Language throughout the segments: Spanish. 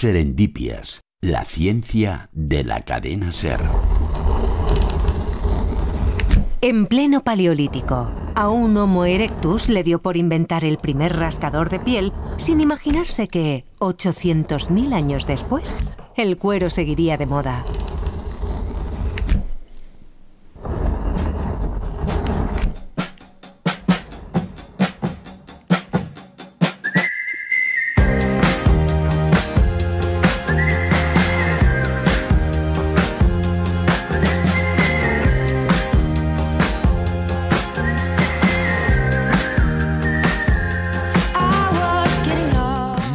Serendipias, la ciencia de la cadena SER. En pleno Paleolítico, a un Homo erectus le dio por inventar el primer rascador de piel sin imaginarse que, 800.000 años después, el cuero seguiría de moda.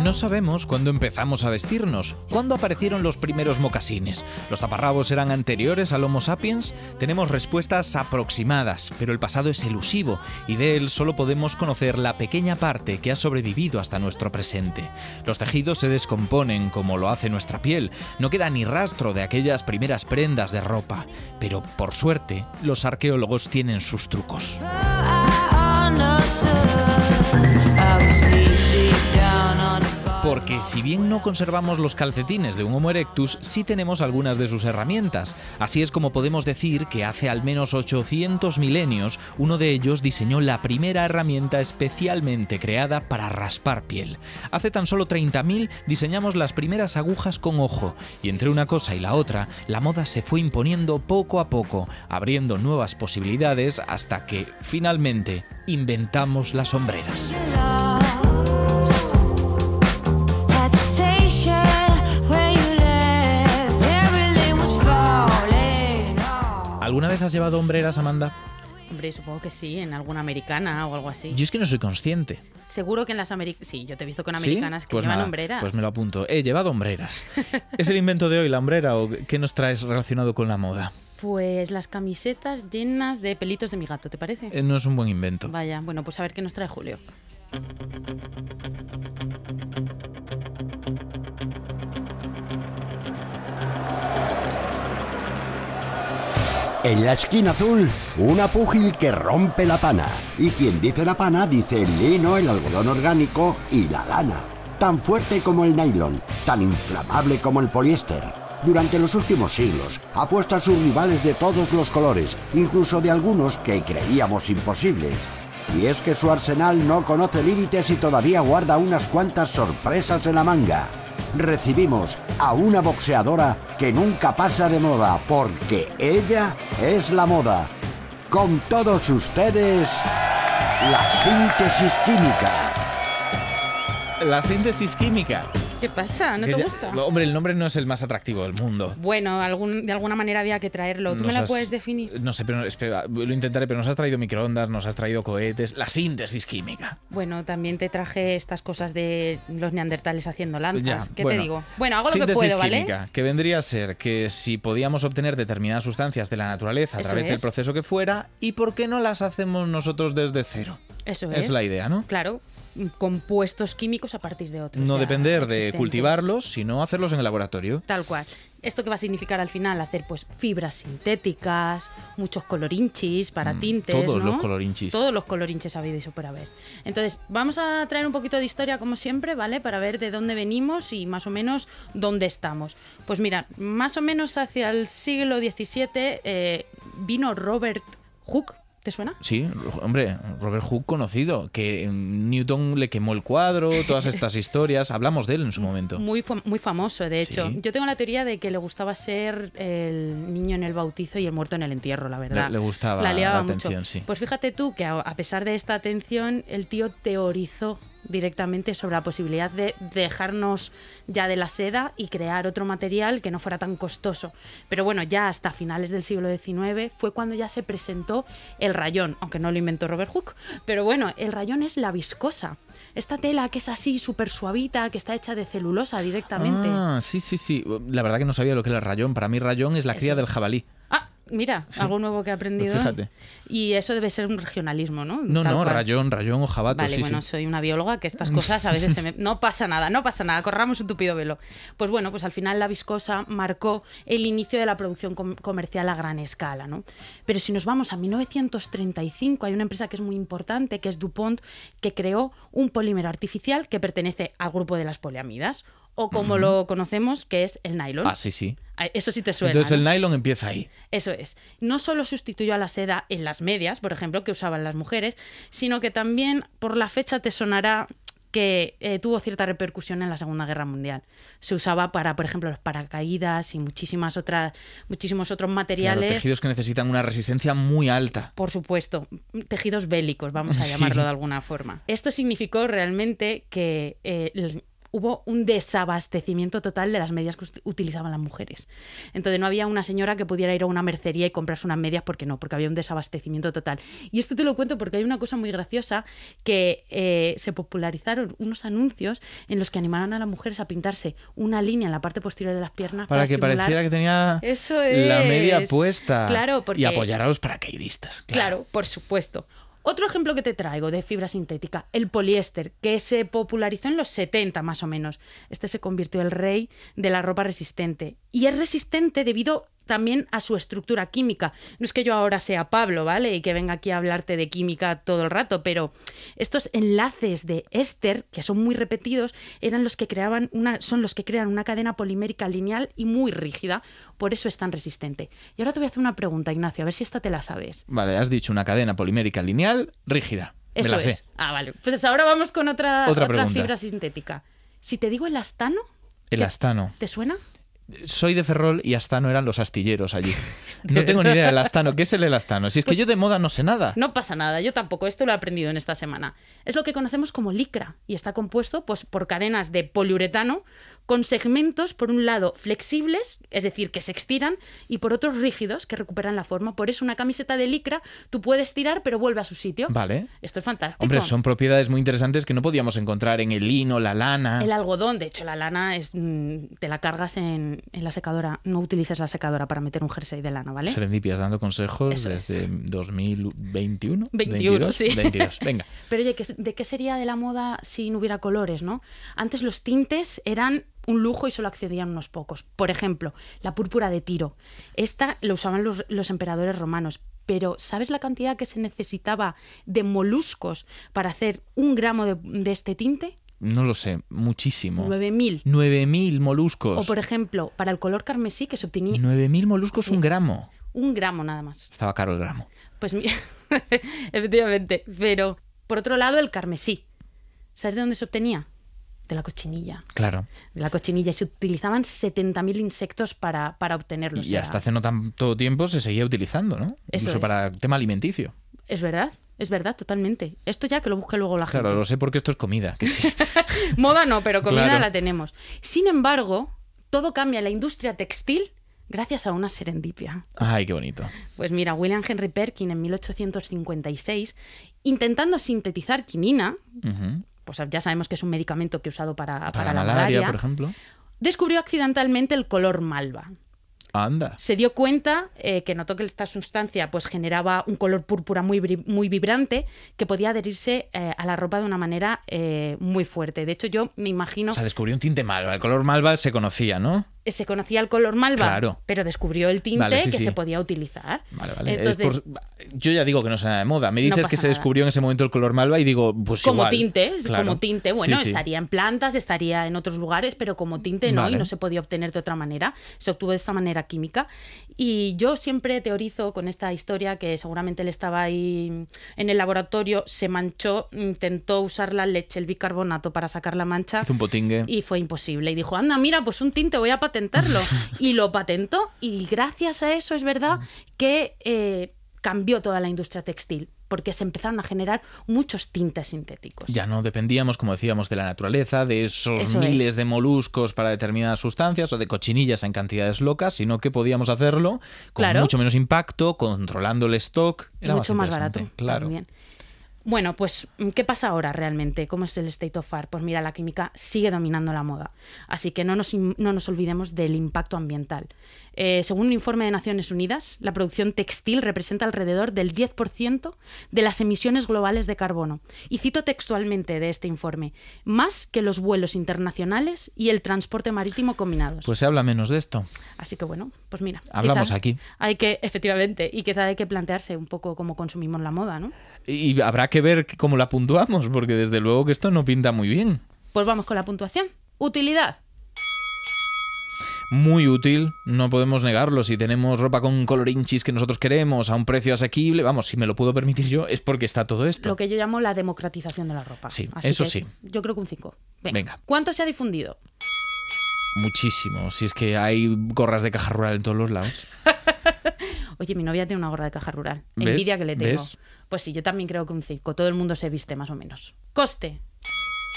No sabemos cuándo empezamos a vestirnos, cuándo aparecieron los primeros mocasines. ¿Los taparrabos eran anteriores al Homo sapiens? Tenemos respuestas aproximadas, pero el pasado es elusivo y de él solo podemos conocer la pequeña parte que ha sobrevivido hasta nuestro presente. Los tejidos se descomponen como lo hace nuestra piel, no queda ni rastro de aquellas primeras prendas de ropa, pero por suerte los arqueólogos tienen sus trucos. Porque si bien no conservamos los calcetines de un Homo erectus, sí tenemos algunas de sus herramientas. Así es como podemos decir que hace al menos 800 milenios uno de ellos diseñó la primera herramienta especialmente creada para raspar piel. Hace tan solo 30.000 diseñamos las primeras agujas con ojo, y entre una cosa y la otra, la moda se fue imponiendo poco a poco, abriendo nuevas posibilidades hasta que, finalmente, inventamos las hombreras. ¿Alguna vez has llevado hombreras, Amanda? Hombre, supongo que sí, en alguna americana o algo así. Yo es que no soy consciente. Seguro que en las americanas... Sí, yo te he visto con americanas ¿Sí? que Pues llevan nada, hombreras. Pues me lo apunto. He llevado hombreras. ¿Es el invento de hoy la hombrera o qué nos traes relacionado con la moda? Pues las camisetas llenas de pelitos de mi gato, ¿te parece? No es un buen invento. Vaya, bueno, pues a ver qué nos trae Julio. En la esquina azul, una púgil que rompe la pana. Y quien dice la pana dice el lino, el algodón orgánico y la lana. Tan fuerte como el nylon, tan inflamable como el poliéster. Durante los últimos siglos ha puesto a sus rivales de todos los colores, incluso de algunos que creíamos imposibles. Y es que su arsenal no conoce límites y todavía guarda unas cuantas sorpresas en la manga. Recibimos a una boxeadora que nunca pasa de moda, porque ella es la moda. Con todos ustedes, la síntesis química. La síntesis química. ¿Qué pasa? ¿No te gusta? Hombre, el nombre no es el más atractivo del mundo. Bueno, de alguna manera había que traerlo. ¿Tú me la puedes definir? No sé, pero espera, lo intentaré, pero nos has traído microondas, nos has traído cohetes, la síntesis química. Bueno, también te traje estas cosas de los neandertales haciendo lanzas. Ya, ¿Qué bueno, te digo? Bueno, hago lo que puedo, síntesis ¿vale? química, que vendría a ser que si podíamos obtener determinadas sustancias de la naturaleza a Eso través del es. proceso que fuera, ¿y por qué no las hacemos nosotros desde cero? Eso es. Es la idea, ¿no? Claro, compuestos químicos a partir de otros. No ya depender de existentes. cultivarlos, sino hacerlos en el laboratorio. Tal cual. ¿Esto qué va a significar al final? Hacer pues fibras sintéticas, muchos colorinchis para tintes, todos ¿no? los colorinchis. Todos los colorinchis habidos y por haber. Entonces, vamos a traer un poquito de historia como siempre, ¿vale? Para ver de dónde venimos y más o menos dónde estamos. Pues mira, más o menos hacia el siglo XVII vino Robert Hooke. ¿Te suena? Sí, hombre, Robert Hooke conocido, que Newton le quemó el cuadro, todas estas historias, hablamos de él en su momento. Muy famoso, de hecho. Sí. Yo tengo la teoría de que le gustaba ser el niño en el bautizo y el muerto en el entierro, la verdad. Le gustaba la liaba la atención, mucho. sí. Pues fíjate tú que a pesar de esta atención, el tío teorizó directamente sobre la posibilidad de dejarnos ya de la seda y crear otro material que no fuera tan costoso. Pero bueno, ya hasta finales del siglo XIX fue cuando ya se presentó el rayón, aunque no lo inventó Robert Hooke. Pero bueno, el rayón es la viscosa. Esta tela que es así súper suavita, que está hecha de celulosa directamente. Ah, sí. La verdad que no sabía lo que era el rayón. Para mí rayón es la cría del jabalí. Ah, mira, Sí. algo nuevo que he aprendido. Pues fíjate. Y eso debe ser un regionalismo, ¿no? No, Tal cual. rayón o jabato, Vale, sí, bueno, sí. soy una bióloga que estas cosas a veces no pasa nada, corramos un tupido velo. Pues bueno, pues al final la viscosa marcó el inicio de la producción comercial a gran escala, ¿no? Pero si nos vamos a 1935, hay una empresa que es muy importante, que es DuPont, que creó un polímero artificial que pertenece al grupo de las poliamidas. o como lo conocemos, que es el nylon. Ah, sí, sí. Eso sí te suena, Entonces ¿no? el nylon empieza ahí. Eso es. No solo sustituyó a la seda en las medias, por ejemplo, que usaban las mujeres, sino que también por la fecha te sonará que tuvo cierta repercusión en la Segunda Guerra Mundial. Se usaba para, por ejemplo, los paracaídas y muchísimos otros materiales. Claro, tejidos que necesitan una resistencia muy alta. Por supuesto, tejidos bélicos, vamos a Sí. llamarlo de alguna forma. Esto significó realmente que hubo un desabastecimiento total de las medias que utilizaban las mujeres. Entonces no había una señora que pudiera ir a una mercería y comprarse unas medias porque había un desabastecimiento total. Y esto te lo cuento porque hay una cosa muy graciosa que se popularizaron unos anuncios en los que animaban a las mujeres a pintarse una línea en la parte posterior de las piernas Para que simular... pareciera que tenía Eso la media es. puesta. Claro, porque... Y apoyar a los paracaidistas. Claro, por supuesto. Otro ejemplo que te traigo de fibra sintética, el poliéster, que se popularizó en los 70 más o menos. Este se convirtió en el rey de la ropa resistente. Y es resistente debido también a su estructura química. No es que yo ahora sea Pablo, ¿vale? Y que venga aquí a hablarte de química todo el rato, pero estos enlaces de éster, que son muy repetidos, son los que crean una cadena polimérica lineal y muy rígida. Por eso es tan resistente. Y ahora te voy a hacer una pregunta, Ignacio, a ver si esta te la sabes. Vale, has dicho una cadena polimérica lineal rígida. Me Eso la es. sé. Ah, vale. Pues ahora vamos con otra pregunta. fibra sintética. Si te digo elastano, El astano. ¿te suena? Soy de Ferrol y astano eran los astilleros allí. No tengo ni idea del astano. ¿Qué es el elastano? Si es que Pues yo de moda no sé nada. No pasa nada, yo tampoco. Esto lo he aprendido en esta semana. Es lo que conocemos como licra y está compuesto pues, por cadenas de poliuretano con segmentos, por un lado, flexibles, es decir, que se estiran, y por otros rígidos, que recuperan la forma. Por eso una camiseta de licra tú puedes tirar, pero vuelve a su sitio. Vale. Esto es fantástico. Hombre, son propiedades muy interesantes que no podíamos encontrar en el lino, la lana. El algodón, de hecho, la lana te la cargas en la secadora. No utilices la secadora para meter un jersey de lana, ¿vale? Serendipias dando consejos Eso es. desde 2021. 21, sí. 22, venga. Pero oye, ¿de qué sería de la moda si no hubiera colores, no? Antes los tintes eran un lujo y solo accedían unos pocos. Por ejemplo, la púrpura de Tiro. Esta lo usaban los emperadores romanos. Pero ¿sabes la cantidad que se necesitaba de moluscos para hacer 1 gramo de este tinte? No lo sé, muchísimo. 9.000. 9.000 moluscos. O, por ejemplo, para el color carmesí que se obtenía 9.000 moluscos, Sí. 1 gramo. 1 gramo nada más. Estaba caro el gramo. Pues mira, efectivamente. Pero, por otro lado, el carmesí. ¿Sabes de dónde se obtenía? De la cochinilla. Claro. De la cochinilla. Y se utilizaban 70.000 insectos para obtenerlo. Y hasta hace no tanto tiempo se seguía utilizando, ¿no? Eso Incluso es. para tema alimenticio. Es verdad, totalmente. Esto ya que lo busque luego la Claro, gente. lo sé porque esto es comida. Que sí. Moda no, pero comida Claro. la tenemos. Sin embargo, todo cambia en la industria textil gracias a una serendipia. Ay, qué bonito. Pues mira, William Henry Perkin en 1856, intentando sintetizar quinina, Ujú. pues ya sabemos que es un medicamento que he usado para Para la la malaria, malaria, por ejemplo. descubrió accidentalmente el color malva. Anda. Se dio cuenta que notó que esta sustancia pues, generaba un color púrpura muy vibrante que podía adherirse a la ropa de una manera muy fuerte. De hecho, yo me imagino... O sea, descubrió un tinte malva. El color malva se conocía, ¿no? Se conocía el color malva, Claro. pero descubrió el tinte Vale, sí, que sí. se podía utilizar. Vale, vale. Entonces, Yo ya digo que no sé nada de moda. Me dices No que pasa se nada. descubrió en ese momento el color malva y digo, pues como igual. tinte, Claro. como tinte, bueno, Sí, sí. estaría en plantas, estaría en otros lugares, pero como tinte no, Vale. y no se podía obtener de otra manera. Se obtuvo de esta manera química. Y yo siempre teorizo con esta historia que seguramente él estaba ahí en el laboratorio, se manchó, intentó usar la leche, el bicarbonato para sacar la mancha. Hizo un potingue. Y fue imposible. Y dijo, anda, mira, pues un tinte, voy a patentarlo. Y lo patentó. Y gracias a eso es verdad que cambió toda la industria textil, porque se empezaron a generar muchos tintes sintéticos. Ya no dependíamos, como decíamos, de la naturaleza, de esos Eso miles es. de moluscos para determinadas sustancias o de cochinillas en cantidades locas, sino que podíamos hacerlo con Claro. mucho menos impacto, controlando el stock. Y Era mucho más interesante, barato. Claro. También. Bueno, pues, ¿qué pasa ahora realmente? ¿Cómo es el state of art? Pues mira, la química sigue dominando la moda. Así que no nos olvidemos del impacto ambiental. Según un informe de Naciones Unidas, la producción textil representa alrededor del 10% de las emisiones globales de carbono. Y cito textualmente de este informe, más que los vuelos internacionales y el transporte marítimo combinados. Pues se habla menos de esto. Así que bueno, pues mira. Hablamos quizá aquí. Hay que, efectivamente, y quizá hay que plantearse un poco cómo consumimos la moda, ¿no? Y habrá que ver cómo la puntuamos, porque desde luego que esto no pinta muy bien. Pues vamos con la puntuación. Utilidad. Muy útil, no podemos negarlo. Si tenemos ropa con colorinchis que nosotros queremos a un precio asequible, vamos, si me lo puedo permitir yo, es porque está todo esto. Lo que yo llamo la democratización de la ropa. Sí, Así eso que sí. Yo creo que un 5. Venga. ¿Cuánto se ha difundido? Muchísimo. Si es que hay gorras de Caja Rural en todos los lados. Oye, mi novia tiene una gorra de Caja Rural. ¿Ves? Envidia que le tengo. ¿Ves? Pues sí, yo también creo que un 5. Todo el mundo se viste más o menos. Coste.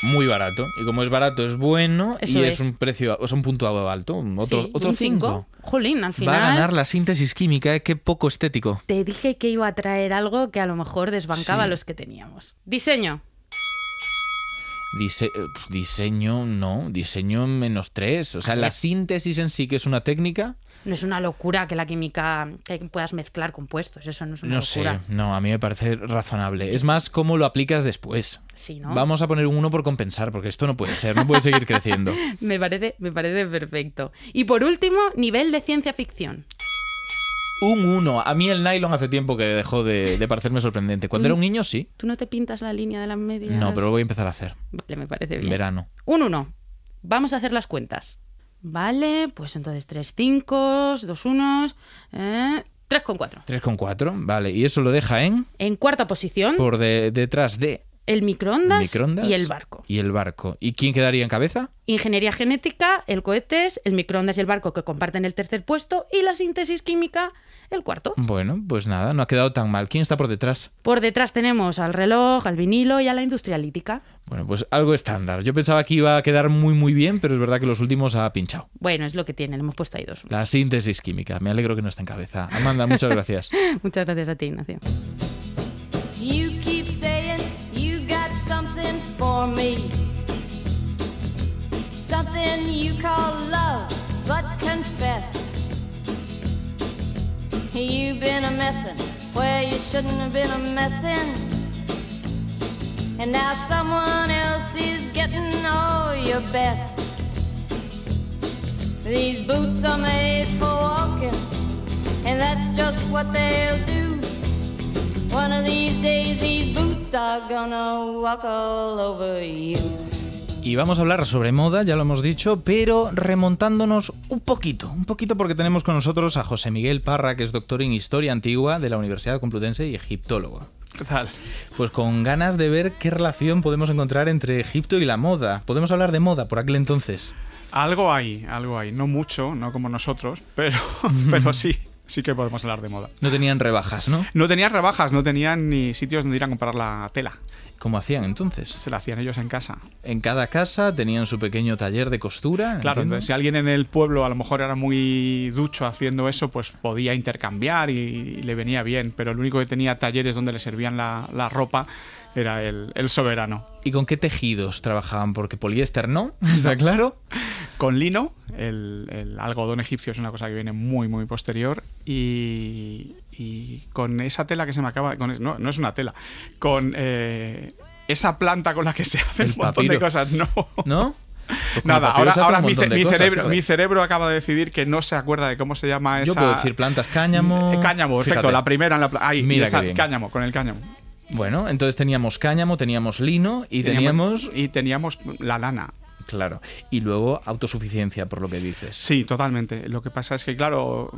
Muy barato. Y como es barato, es bueno. Eso y es. un precio, es un punto alto. Sí, Otro un 5. Jolín, al final. Va a ganar la síntesis química, qué poco estético. Te dije que iba a traer algo que a lo mejor desbancaba Sí. los que teníamos. Diseño. Diseño, no. Diseño -3. O sea, la síntesis en sí, que es una técnica. No es una locura que la química que puedas mezclar compuestos. Eso no es una No locura. sé, no, a mí me parece razonable. Es más cómo lo aplicas después. Sí, ¿no? Vamos a poner un 1 por compensar, porque esto no puede ser, no puede seguir creciendo. Me parece perfecto. Y por último, nivel de ciencia ficción. Un 1. A mí el nylon hace tiempo que dejó de parecerme sorprendente. Cuando era un niño, sí. ¿Tú no te pintas la línea de las medias? No, pero lo voy a empezar a hacer. Vale, me parece En bien. verano. Un 1. Vamos a hacer las cuentas. Vale, pues entonces 3 5, 2 1, 3,4. 3,4, vale. Y eso lo deja en... En cuarta posición, Por detrás de... el microondas, microondas y el barco. Y el barco. ¿Y quién quedaría en cabeza? Ingeniería genética, el cohetes, el microondas y el barco que comparten el tercer puesto y la síntesis química el cuarto. Bueno, pues nada, no ha quedado tan mal. ¿Quién está por detrás? Por detrás tenemos al reloj, al vinilo y a la industria lítica. Bueno, pues algo estándar. Yo pensaba que iba a quedar muy muy bien, pero es verdad que los últimos ha pinchado. Bueno, es lo que tiene, le hemos puesto ahí 2. La síntesis química. Me alegro que no esté en cabeza. Amanda, muchas gracias. Muchas gracias a ti, Ignacio. You keep saying you got something for me. Something you call love, but confess. You've been a messin' where you shouldn't have been a messin'. And now someone else is getting all your best. These boots are made for walking, and that's just what they'll do. One of these days these boots are gonna walk all over you. Y vamos a hablar sobre moda, ya lo hemos dicho, pero remontándonos un poquito porque tenemos con nosotros a José Miguel Parra, que es doctor en Historia Antigua de la Universidad Complutense y egiptólogo. ¿Qué tal? Pues con ganas de ver qué relación podemos encontrar entre Egipto y la moda. ¿Podemos hablar de moda por aquel entonces? Algo hay. No mucho, no como nosotros, pero sí que podemos hablar de moda. No tenían rebajas, ¿no? No tenían rebajas, no tenían ni sitios donde ir a comprar la tela. ¿Cómo hacían entonces? Se la hacían ellos en casa. En cada casa tenían su pequeño taller de costura. Claro, entiendo. entonces si alguien en el pueblo a lo mejor era muy ducho haciendo eso, pues podía intercambiar y le venía bien, pero el único que tenía talleres donde le servían la ropa era el soberano. ¿Y con qué tejidos trabajaban? Porque poliéster no, ¿está claro? Con lino, el algodón egipcio es una cosa que viene muy, muy posterior y con esa tela que se me acaba... No es una tela, con esa planta con la que se hace El un montón de papiro. cosas, no. ¿No? Pues con Nada, el papiro se hace ahora un montón de mi cosas, cerebro, fíjate. mi cerebro acaba de decidir que no se acuerda de cómo se llama esa... Yo puedo decir plantas, cáñamo... Cáñamo, perfecto, Fíjate. la primera ahí, Mira esa, qué bien. cáñamo, con el cáñamo. Bueno, entonces teníamos cáñamo, teníamos lino y teníamos... Y teníamos la lana. Claro. Y luego autosuficiencia, por lo que dices. Sí, totalmente. Lo que pasa es que, claro,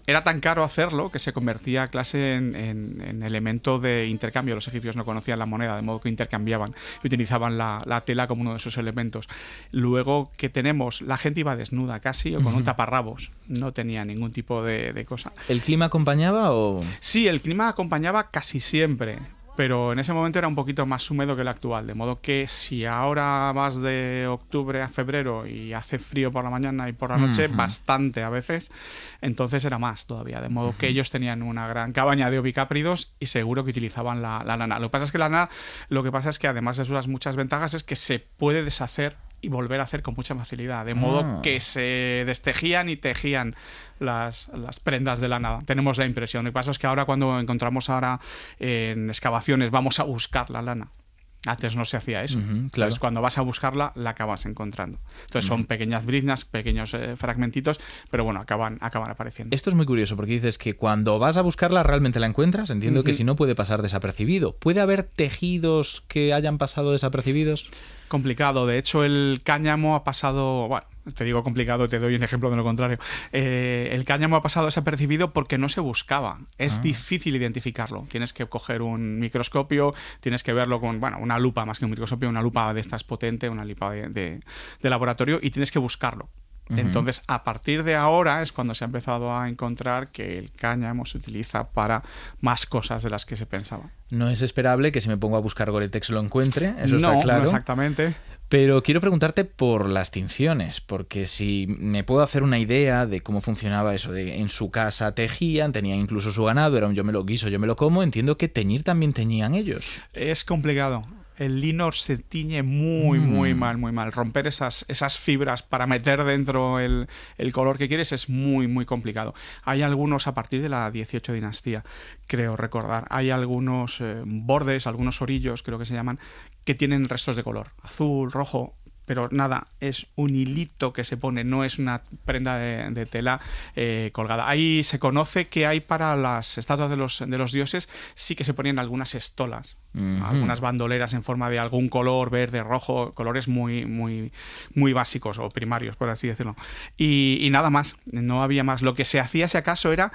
era tan caro hacerlo que se convertía clase en elemento de intercambio. Los egipcios no conocían la moneda, de modo que intercambiaban y utilizaban la tela como uno de sus elementos. Luego, que tenemos? La gente iba desnuda casi o con un taparrabos. No tenía ningún tipo de cosa. ¿El clima acompañaba o...? Sí, el clima acompañaba casi siempre, pero en ese momento era un poquito más húmedo que el actual, de modo que si ahora vas de octubre a febrero y hace frío por la mañana y por la noche, bastante a veces, entonces era más todavía, de modo que ellos tenían una gran cabaña de ovicápridos y seguro que utilizaban la lana. Lo que pasa es que la lana, además de sus muchas ventajas, es que se puede deshacer y volver a hacer con mucha facilidad, de modo que se destejían y tejían las prendas de lana. Tenemos la impresión. Lo que pasa es que ahora cuando encontramos en excavaciones vamos a buscar la lana. Antes no se hacía eso. Claro. Entonces, cuando vas a buscarla, la acabas encontrando. Entonces, son pequeñas briznas, pequeños fragmentitos, pero bueno, acaban apareciendo. Esto es muy curioso porque dices que cuando vas a buscarla realmente la encuentras. Entiendo que si no puede pasar desapercibido. ¿Puede haber tejidos que hayan pasado desapercibidos? Complicado. De hecho, el cáñamo ha pasado... Bueno, te digo complicado, te doy un ejemplo de lo contrario. El cáñamo ha pasado desapercibido porque no se buscaba. Es difícil identificarlo. Tienes que coger un microscopio, tienes que verlo con, bueno, una lupa más que un microscopio, una lupa de estas potente, una lupa de laboratorio, y tienes que buscarlo. Entonces, a partir de ahora es cuando se ha empezado a encontrar que el cáñamo se utiliza para más cosas de las que se pensaba. No es esperable que si me pongo a buscar Gore-Tex lo encuentre, eso está claro. No, exactamente. Pero quiero preguntarte por las tinciones, porque si me puedo hacer una idea de cómo funcionaba eso, de en su casa tejían, tenían incluso su ganado, era un yo me lo guiso, yo me lo como, entiendo que teñir también teñían ellos. Es complicado. El lino se tiñe muy mal. Romper esas fibras para meter dentro el color que quieres es muy complicado. Hay algunos, a partir de la 18 dinastía, creo recordar, hay algunos bordes, algunos orillos, creo que se llaman, que tienen restos de color, azul, rojo, pero nada, es un hilito que se pone, no es una prenda de tela colgada. Ahí se conoce que hay para las estatuas de los dioses, sí que se ponían algunas estolas, algunas bandoleras en forma de algún color, verde, rojo, colores muy básicos o primarios, por así decirlo. Y nada más, no había más. Lo que se hacía, si acaso, era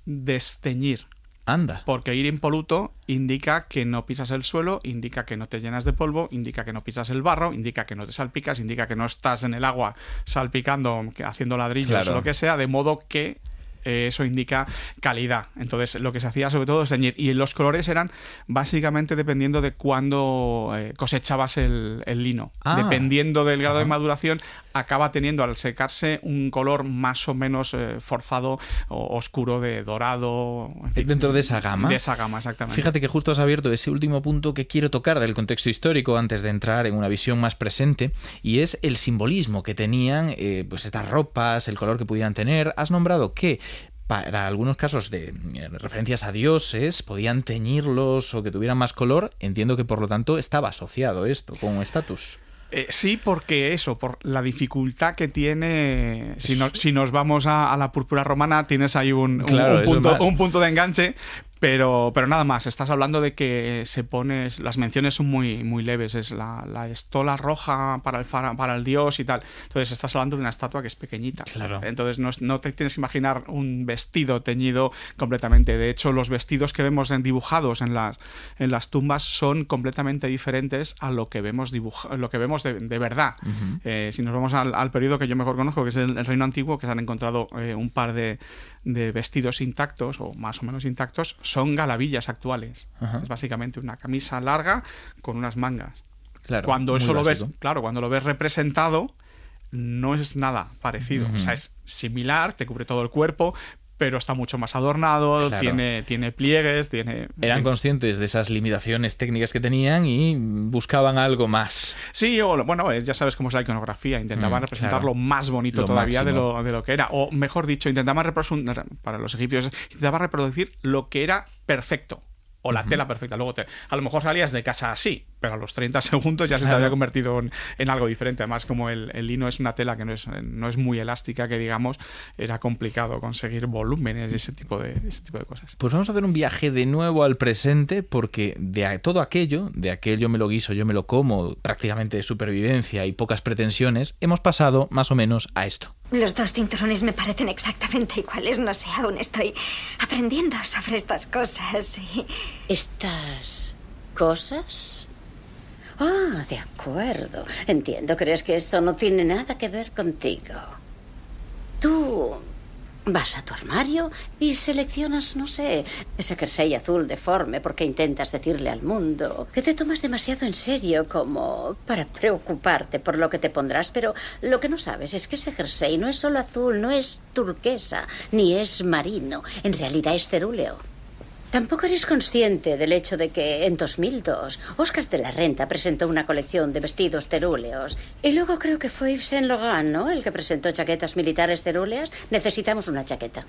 desteñir. Anda. Porque ir impoluto indica que no pisas el suelo, indica que no te llenas de polvo, indica que no pisas el barro, indica que no te salpicas, indica que no estás en el agua salpicando, haciendo ladrillos o lo que sea, de modo que eso indica calidad. Entonces, lo que se hacía sobre todo es teñir. Y los colores eran básicamente dependiendo de cuándo cosechabas el lino. Dependiendo del grado de maduración, acaba teniendo al secarse un color más o menos forzado o oscuro, de dorado. En fin, dentro de esa gama. De esa gama, exactamente. Fíjate que justo has abierto ese último punto que quiero tocar del contexto histórico antes de entrar en una visión más presente, y es el simbolismo que tenían pues estas ropas, el color que pudieran tener. Has nombrado que para algunos casos de referencias a dioses podían teñirlos o que tuvieran más color. Entiendo que por lo tanto estaba asociado esto con estatus. Sí, porque eso, por la dificultad que tiene, si nos vamos a la púrpura romana, tienes ahí un punto de enganche, pero nada más. Estás hablando de que las menciones son muy leves, es la estola roja para el dios y tal. Entonces estás hablando de una estatua que es pequeñita. Claro. Entonces no te tienes que imaginar un vestido teñido completamente. De hecho, los vestidos que vemos dibujados en las tumbas son completamente diferentes a lo que vemos de verdad. Si nos vamos al periodo que yo mejor conozco, que es el Reino Antiguo, que se han encontrado un par de vestidos intactos o más o menos intactos, son galavillas actuales. Es básicamente una camisa larga con unas mangas. Claro, cuando eso lo básico. ves, cuando lo ves representado, no es nada parecido. O sea, es similar, te cubre todo el cuerpo, pero está mucho más adornado, claro. tiene pliegues, Eran conscientes de esas limitaciones técnicas que tenían y buscaban algo más. Sí, ya sabes cómo es la iconografía, intentaban representarlo más bonito todavía de lo que era, o mejor dicho, para los egipcios, intentaban reproducir lo que era perfecto, o la tela perfecta. Luego a lo mejor salías de casa así, pero a los 30 segundos ya se te había convertido en algo diferente. Además, como el lino es una tela que no es muy elástica, que digamos, era complicado conseguir volúmenes y ese tipo de cosas. Pues vamos a hacer un viaje de nuevo al presente, porque de todo aquello, de aquel yo me lo guiso, yo me lo como, prácticamente de supervivencia y pocas pretensiones, hemos pasado más o menos a esto. Los dos cinturones me parecen exactamente iguales. No sé, aún estoy aprendiendo sobre estas cosas. ¿Estas cosas? Ah, de acuerdo. Entiendo. ¿Crees que esto no tiene nada que ver contigo? Tú vas a tu armario y seleccionas, no sé, ese jersey azul deforme porque intentas decirle al mundo que te tomas demasiado en serio como para preocuparte por lo que te pondrás, pero lo que no sabes es que ese jersey no es solo azul, no es turquesa, ni es marino, en realidad es cerúleo. Tampoco eres consciente del hecho de que en 2002 Oscar de la Renta presentó una colección de vestidos cerúleos. Y luego creo que fue Yves Saint Laurent, ¿no?, el que presentó chaquetas militares cerúleas. Necesitamos una chaqueta.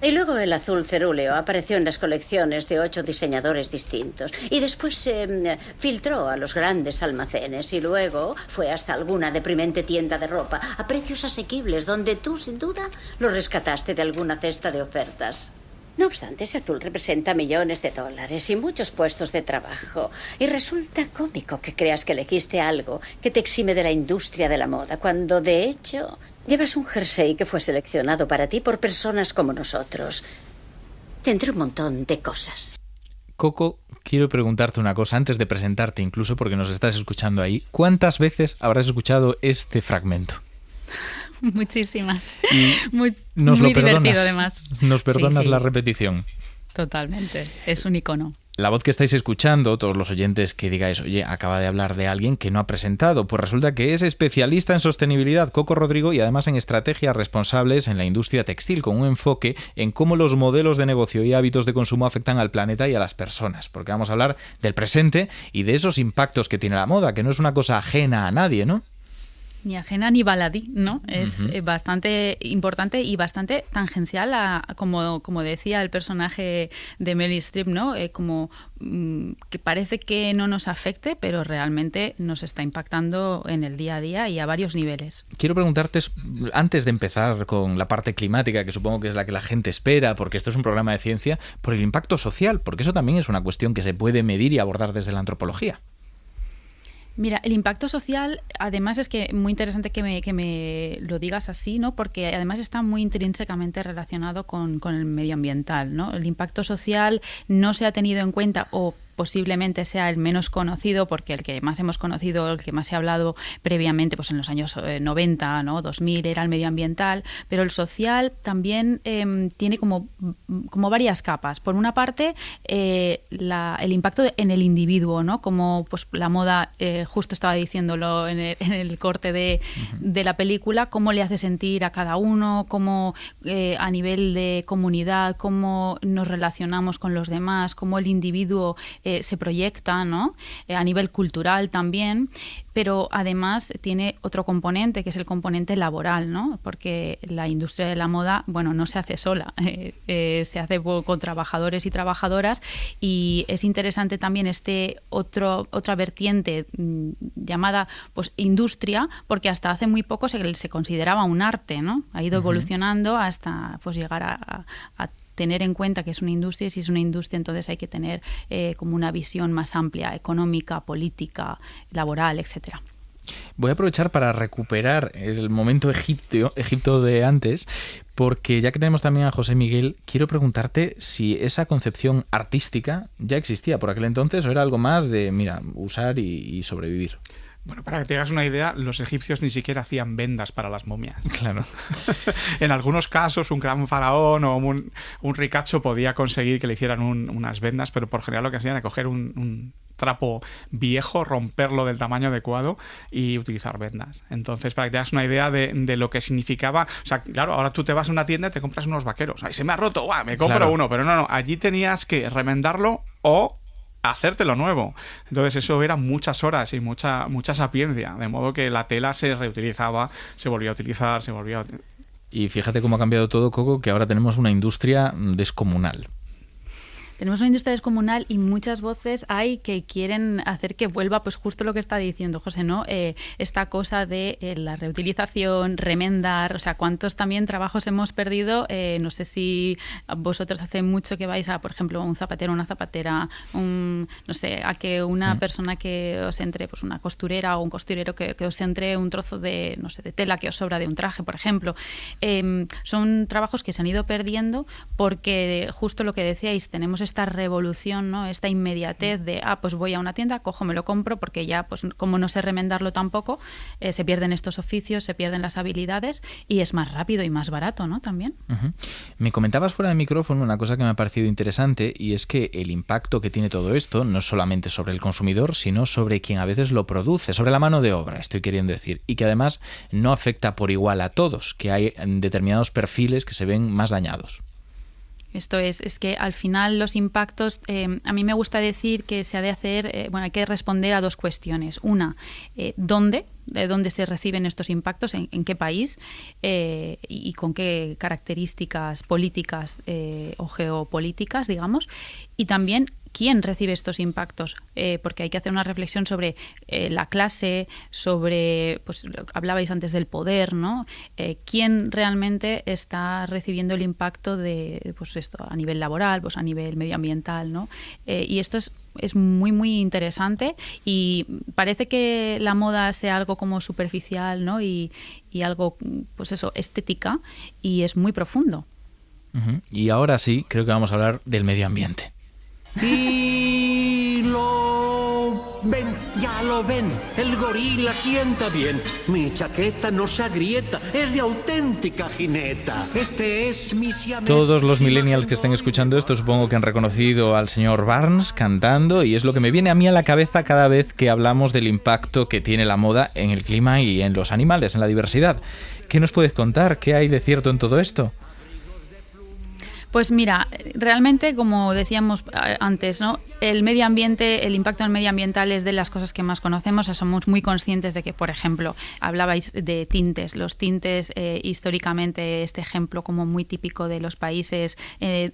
Y luego el azul cerúleo apareció en las colecciones de 8 diseñadores distintos. Y después se filtró a los grandes almacenes. Y luego fue hasta alguna deprimente tienda de ropa a precios asequibles, donde tú, sin duda, lo rescataste de alguna cesta de ofertas. No obstante, ese azul representa millones de dólares y muchos puestos de trabajo. Y resulta cómico que creas que elegiste algo que te exime de la industria de la moda, cuando de hecho llevas un jersey que fue seleccionado para ti por personas como nosotros. Tendré un montón de cosas. Coco, quiero preguntarte una cosa antes de presentarte, incluso porque nos estás escuchando ahí. ¿Cuántas veces habrás escuchado este fragmento? Muchísimas. Muy divertido, además. Nos perdonas Sí. la repetición. Totalmente. Es un icono. La voz que estáis escuchando, todos los oyentes que digáis, oye, acaba de hablar de alguien que no ha presentado, pues resulta que es especialista en sostenibilidad, Coco Rodrigo, y además en estrategias responsables en la industria textil, con un enfoque en cómo los modelos de negocio y hábitos de consumo afectan al planeta y a las personas, porque vamos a hablar del presente y de esos impactos que tiene la moda, que no es una cosa ajena a nadie, ¿no? Ni ajena ni baladí, ¿no? Es bastante importante y bastante tangencial como decía el personaje de Meryl Streep, ¿no? Que parece que no nos afecte, pero realmente nos está impactando en el día a día y a varios niveles. Quiero preguntarte, antes de empezar con la parte climática, que supongo que es la que la gente espera, porque esto es un programa de ciencia, por el impacto social, porque eso también es una cuestión que se puede medir y abordar desde la antropología. Mira, el impacto social, además es que muy interesante que me lo digas así, ¿no? Porque además está muy intrínsecamente relacionado con el medioambiental, ¿no? El impacto social no se ha tenido en cuenta o posiblemente sea el menos conocido, porque el que más hemos conocido, el que más se ha hablado previamente, pues en los años 90, ¿no? 2000 era el medioambiental, pero el social también tiene como varias capas. Por una parte, el impacto en el individuo, ¿no? Como pues la moda, justo estaba diciéndolo en el corte de la película, cómo le hace sentir a cada uno, cómo a nivel de comunidad, cómo nos relacionamos con los demás, cómo el individuo se proyecta, ¿no? A nivel cultural también, pero además tiene otro componente, que es el componente laboral, ¿no? Porque la industria de la moda, bueno, no se hace sola, se hace con trabajadores y trabajadoras, y es interesante también otra vertiente llamada pues industria, porque hasta hace muy poco se consideraba un arte, ¿no? Ha ido evolucionando hasta pues llegar a tener en cuenta que es una industria, y si es una industria entonces hay que tener como una visión más amplia, económica, política, laboral, etcétera. Voy a aprovechar para recuperar el momento Egipto de antes, porque ya que tenemos también a José Miguel, quiero preguntarte si esa concepción artística ya existía por aquel entonces o era algo más de, mira, usar y sobrevivir. Bueno, para que te hagas una idea, los egipcios ni siquiera hacían vendas para las momias. Claro. En algunos casos, un gran faraón o un ricacho podía conseguir que le hicieran unas vendas, pero por general lo que hacían era coger un trapo viejo, romperlo del tamaño adecuado y utilizar vendas. Entonces, para que te hagas una idea de lo que significaba, o sea, claro, ahora tú te vas a una tienda y te compras unos vaqueros. ¡Ay, se me ha roto! ¡Guau! Me compro uno. Pero no, allí tenías que remendarlo o hacértelo nuevo. Entonces eso era muchas horas y mucha sapiencia, de modo que la tela se reutilizaba, se volvía a utilizar, Y fíjate cómo ha cambiado todo, Coco, que ahora tenemos una industria descomunal. Tenemos una industria descomunal y muchas voces hay que quieren hacer que vuelva, pues justo lo que está diciendo José, ¿no? Esta cosa de la reutilización, remendar, o sea, cuántos también trabajos hemos perdido. No sé si vosotros hace mucho que vais a, por ejemplo, un zapatero, una zapatera, no sé, a que una persona que os entre, pues una costurera o un costurero que os entre un trozo de, no sé, de tela que os sobra de un traje, por ejemplo. Son trabajos que se han ido perdiendo porque justo lo que decíais, tenemos esta revolución, ¿no? Esta inmediatez de, pues voy a una tienda, cojo, me lo compro, porque ya, pues como no sé remendarlo tampoco, se pierden estos oficios, se pierden las habilidades y es más rápido y más barato, ¿no? También. Me comentabas fuera de micrófono una cosa que me ha parecido interesante, y es que el impacto que tiene todo esto no es solamente sobre el consumidor, sino sobre quien a veces lo produce, sobre la mano de obra, estoy queriendo decir, y que además no afecta por igual a todos, que hay determinados perfiles que se ven más dañados. Esto es que al final los impactos, a mí me gusta decir que se ha de hacer, hay que responder a dos cuestiones. Una, ¿dónde se reciben estos impactos, en qué país y con qué características políticas o geopolíticas, digamos? Y también, quién recibe estos impactos, porque hay que hacer una reflexión sobre la clase, sobre, pues hablabais antes del poder, ¿no? ¿Quién realmente está recibiendo el impacto de, pues esto, a nivel laboral, pues a nivel medioambiental, ¿no? Y esto es muy, muy interesante, y parece que la moda sea algo como superficial, ¿no? Y algo, pues eso, estética, y es muy profundo. Y ahora sí, creo que vamos a hablar del medio ambiente. Y lo ven, ya lo ven, el gorila sienta bien. Mi chaqueta no se agrieta, es de auténtica jineta. Este es mi siamés. Todos los millennials que estén escuchando esto supongo que han reconocido al señor Barnes cantando, y es lo que me viene a mí a la cabeza cada vez que hablamos del impacto que tiene la moda en el clima y en los animales, en la diversidad. ¿Qué nos puedes contar? ¿Qué hay de cierto en todo esto? Pues mira, realmente, como decíamos antes, ¿no? El medio ambiente, el impacto medioambiental es de las cosas que más conocemos. O sea, somos muy conscientes de que, por ejemplo, hablabais de tintes. Los tintes, históricamente, este ejemplo como muy típico de los países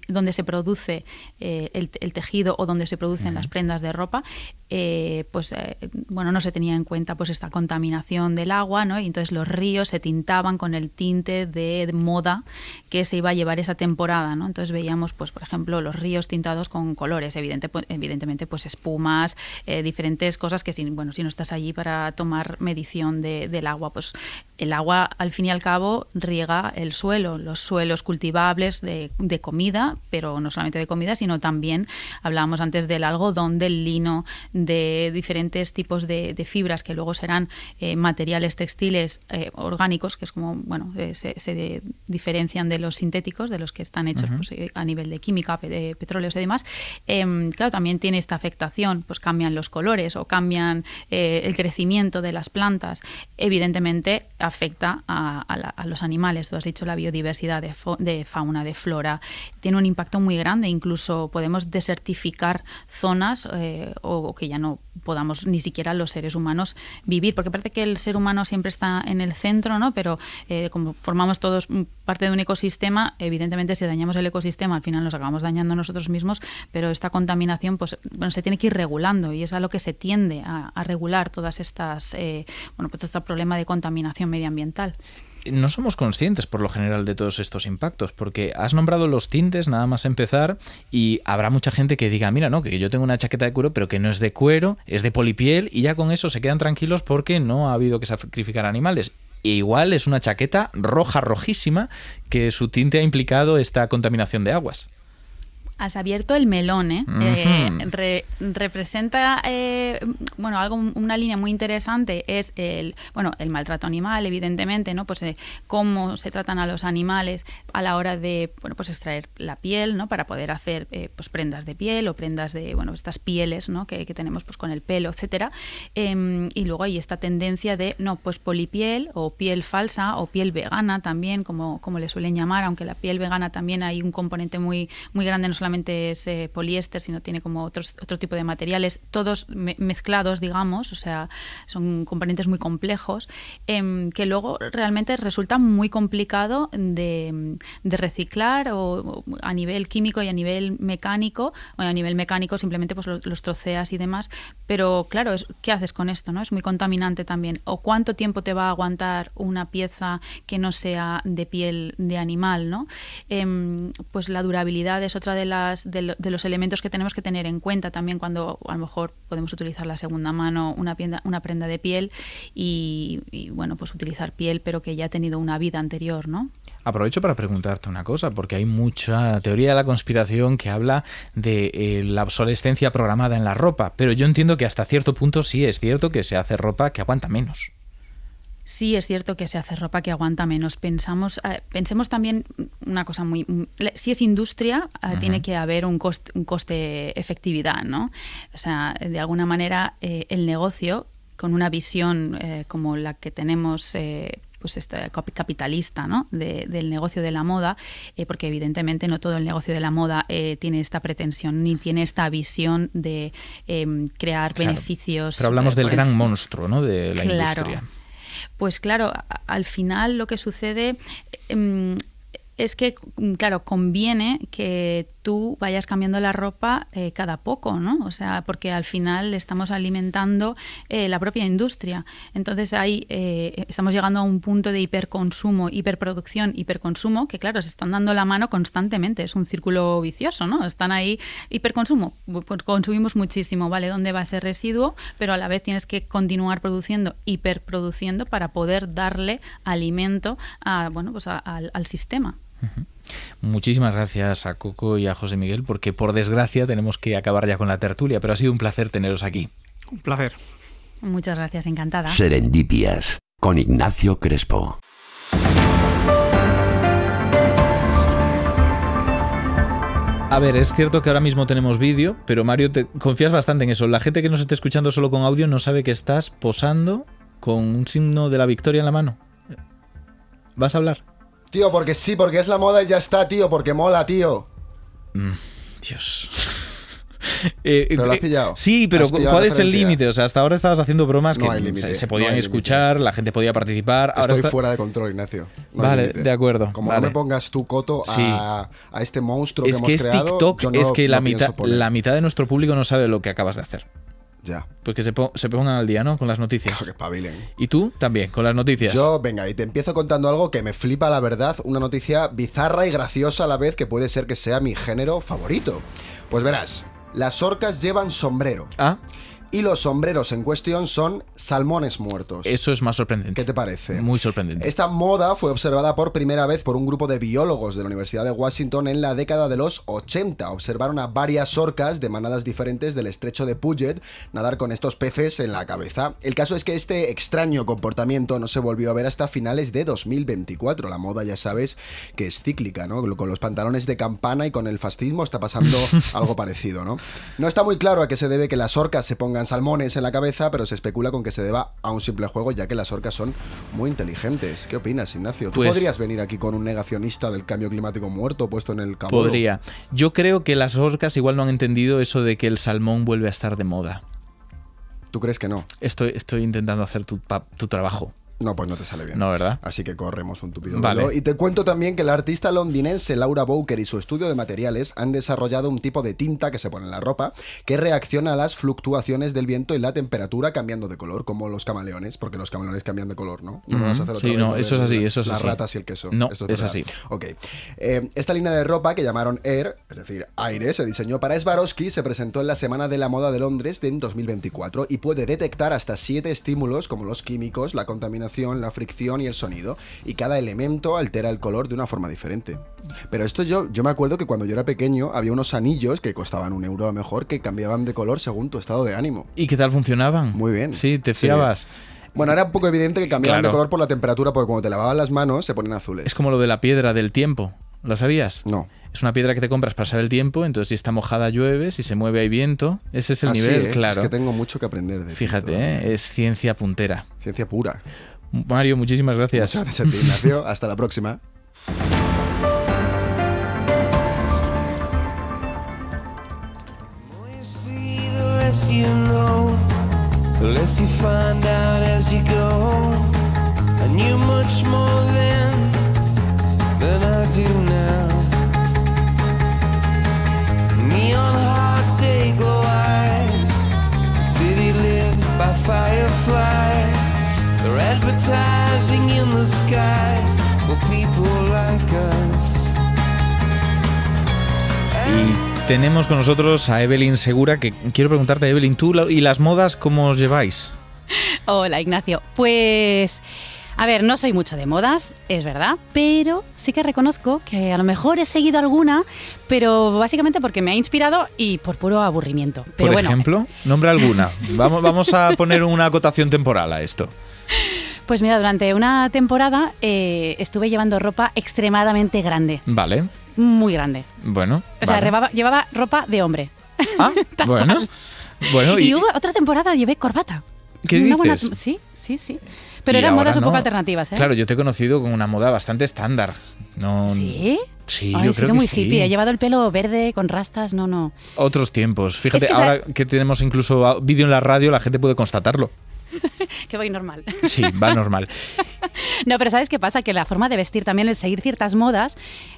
donde se produce el tejido o donde se producen las prendas de ropa, bueno, no se tenía en cuenta pues esta contaminación del agua, ¿no? Y entonces los ríos se tintaban con el tinte de moda que se iba a llevar esa temporada, ¿no? Entonces veíamos, pues por ejemplo, los ríos tintados con colores, evidentemente pues espumas, diferentes cosas que si no estás allí para tomar medición del agua, pues el agua al fin y al cabo riega el suelo, los suelos cultivables de comida, pero no solamente de comida, sino también hablábamos antes del algodón, del lino, de diferentes tipos de fibras que luego serán materiales textiles orgánicos, que es como, bueno, se diferencian de los sintéticos, de los que están hechos pues, a nivel de química, de petróleos y demás. Claro, también tiene esta afectación, pues cambian los colores o cambian el crecimiento de las plantas. Evidentemente afecta a los animales. Tú has dicho la biodiversidad de fauna, de flora. Tiene un impacto muy grande. Incluso podemos desertificar zonas o que ya no podamos ni siquiera los seres humanos vivir, porque parece que el ser humano siempre está en el centro, ¿no? Pero como formamos todos parte de un ecosistema, evidentemente si dañamos el ecosistema al final nos acabamos dañando nosotros mismos, pero esta contaminación pues bueno, se tiene que ir regulando, y es a lo que se tiende a regular todas estas pues todo este problema de contaminación medioambiental. No somos conscientes por lo general de todos estos impactos, porque has nombrado los tintes nada más empezar, y habrá mucha gente que diga, mira, no, que yo tengo una chaqueta de cuero, pero que no es de cuero, es de polipiel, y ya con eso se quedan tranquilos porque no ha habido que sacrificar animales. E igual es una chaqueta roja, rojísima, que su tinte ha implicado esta contaminación de aguas. Has abierto el melón, ¿eh? Representa, una línea muy interesante es el maltrato animal, evidentemente, ¿no? Pues cómo se tratan a los animales a la hora de, pues extraer la piel, ¿no? Para poder hacer, pues prendas de piel o prendas de, estas pieles, ¿no? Que tenemos, pues con el pelo, etcétera. Y luego hay esta tendencia de, pues polipiel o piel falsa o piel vegana también, como le suelen llamar, aunque la piel vegana también hay un componente muy, muy grande, no solamente es poliéster, sino tiene como otro tipo de materiales, todos mezclados, digamos, o sea, son componentes muy complejos, que luego realmente resulta muy complicado de reciclar o a nivel químico y a nivel mecánico. Bueno, a nivel mecánico simplemente pues los troceas y demás, pero claro, ¿qué haces con esto, no? Es muy contaminante también. ¿O cuánto tiempo te va a aguantar una pieza que no sea de piel de animal, ¿no? Pues la durabilidad es otra de los elementos que tenemos que tener en cuenta también cuando a lo mejor podemos utilizar la segunda mano, una prenda de piel y bueno, pues utilizar piel pero que ya ha tenido una vida anterior, ¿no? Aprovecho para preguntarte una cosa, porque hay mucha teoría de la conspiración que habla de la obsolescencia programada en la ropa, pero yo entiendo que hasta cierto punto sí es cierto que se hace ropa que aguanta menos. Sí, es cierto que se hace ropa que aguanta menos. Pensemos también una cosa si es industria, tiene que haber un coste-efectividad, ¿no? O sea, de alguna manera el negocio, con una visión como la que tenemos pues esta capitalista, ¿no? Del negocio de la moda, porque evidentemente no todo el negocio de la moda tiene esta pretensión ni tiene esta visión de crear beneficios. Pero hablamos del gran monstruo, ¿no? De la industria. Pues claro, al final lo que sucede es que, claro, conviene que tú vayas cambiando la ropa cada poco, ¿no? O sea, porque al final estamos alimentando la propia industria. Entonces ahí estamos llegando a un punto de hiperconsumo, hiperproducción, hiperconsumo, que claro, se están dando la mano constantemente. Es un círculo vicioso, ¿no? Están ahí, hiperconsumo, pues consumimos muchísimo, ¿vale? ¿Dónde va ese residuo? Pero a la vez tienes que continuar produciendo, hiperproduciendo para poder darle alimento a, bueno, pues al sistema. Uh-huh. Muchísimas gracias a Coco y a José Miguel, porque por desgracia tenemos que acabar ya con la tertulia, pero ha sido un placer teneros aquí. Un placer. Muchas gracias, encantada. Serendipias, con Ignacio Crespo. A ver, es cierto que ahora mismo tenemos vídeo, pero Mario, te confías bastante en eso. La gente que nos esté escuchando solo con audio no sabe que estás posando con un signo de la victoria en la mano. ¿Vas a hablar? Tío, porque sí, porque es la moda y ya está, tío, porque mola, tío. Dios. ¿Pero lo has pillado? Sí, pero ¿cuál es el límite? O sea, hasta ahora estabas haciendo bromas No que hay límite, se podían no hay escuchar, límite. La gente podía participar. Ahora Estoy fuera de control, Ignacio. No hay vale, límite. de acuerdo. Como vale. no me pongas tu coto Sí. a este monstruo Es que que hemos es creado, TikTok, yo no, es que no pienso poner. la mitad de nuestro público no sabe lo que acabas de hacer. Ya. Pues que se pongan al día, ¿no? Con las noticias. Claro, que espabilen. Y tú también, con las noticias. Yo, venga, y te empiezo contando algo que me flipa, la verdad, una noticia bizarra y graciosa a la vez, que puede ser que sea mi género favorito. Pues verás, las orcas llevan sombrero. Ah. Y los sombreros en cuestión son salmones muertos. Eso es más sorprendente. ¿Qué te parece? Muy sorprendente. Esta moda fue observada por primera vez por un grupo de biólogos de la Universidad de Washington en la década de los 80. Observaron a varias orcas de manadas diferentes del estrecho de Puget nadar con estos peces en la cabeza. El caso es que este extraño comportamiento no se volvió a ver hasta finales de 2024. La moda, ya sabes, que es cíclica, ¿no? Con los pantalones de campana y con el fascismo está pasando algo parecido, ¿no? No está muy claro a qué se debe que las orcas se pongan salmones en la cabeza, pero se especula con que se deba a un simple juego, ya que las orcas son muy inteligentes. ¿Qué opinas, Ignacio? ¿Tú Pues, podrías venir aquí con un negacionista del cambio climático muerto puesto en el campo? Podría. Yo creo que las orcas igual no han entendido eso de que el salmón vuelve a estar de moda. ¿Tú crees que no? Estoy intentando hacer tu trabajo. No, pues no te sale bien. No, ¿verdad? Así que corremos un tupido Vale. velo. Y te cuento también que la artista londinense Laura Bowker y su estudio de materiales han desarrollado un tipo de tinta que se pone en la ropa que reacciona a las fluctuaciones del viento y la temperatura cambiando de color, como los camaleones, porque los camaleones cambian de color, ¿no? No me vas a hacer otra Sí, vez no, lo de eso es así, eso es las así. ratas y el queso. No, Esto es verdad. así. Ok. Esta línea de ropa que llamaron Air, es decir, aire, se diseñó para Swarovski, se presentó en la Semana de la Moda de Londres en 2024 y puede detectar hasta 7 estímulos como los químicos, la contaminación, la fricción y el sonido, y cada elemento altera el color de una forma diferente. Pero esto yo me acuerdo que cuando yo era pequeño había unos anillos que costaban €1 a lo mejor, que cambiaban de color según tu estado de ánimo. ¿Y qué tal funcionaban? Muy bien. Sí, te fiabas. Sí. Bueno, era un poco evidente que cambiaban Claro. de color por la temperatura, porque cuando te lavaban las manos se ponen azules. Es como lo de la piedra del tiempo. ¿Lo sabías? No. Es una piedra que te compras para saber el tiempo, entonces si está mojada llueve, si se mueve hay viento. Ese es el Así, nivel, claro. Es que tengo mucho que aprender de Fíjate, esto. es ciencia puntera. Ciencia pura. Mario, muchísimas gracias. Muchas gracias a ti, Ignacio. Hasta la próxima. Less you know, the less you find out as you go. I knew much more then than I do now. Neon heart, day glow eyes, the city lit by fireflies. They're advertising in the skies for people like us. Y tenemos con nosotros a Evelyn Segura, que quiero preguntarte, Evelyn, ¿tú y las modas cómo os lleváis? Hola, Ignacio. Pues, a ver, no soy mucho de modas, es verdad, pero sí que reconozco que a lo mejor he seguido alguna, pero básicamente porque me ha inspirado y por puro aburrimiento. Pero Por bueno, ejemplo, nombra alguna. Vamos a poner una acotación temporal a esto. pues mira, durante una temporada estuve llevando ropa extremadamente grande, Vale, muy grande. bueno. O sea, vale. llevaba ropa de hombre. Ah, bueno. Bueno, Y hubo otra temporada, llevé corbata. ¿Qué Una dices? Sí. Pero Y eran ahora modas un no. poco alternativas, ¿eh? Claro, yo te he conocido con una moda bastante estándar. No, ¿Sí? Sí, Ay, yo he creo sido que muy sí. hippie, he llevado el pelo verde con rastas, no. Otros tiempos. Fíjate, Es que ahora que tenemos incluso vídeo en la radio, la gente puede constatarlo. Que voy normal. Sí, va normal. No, pero ¿sabes qué pasa? Que la forma de vestir también, el seguir ciertas modas,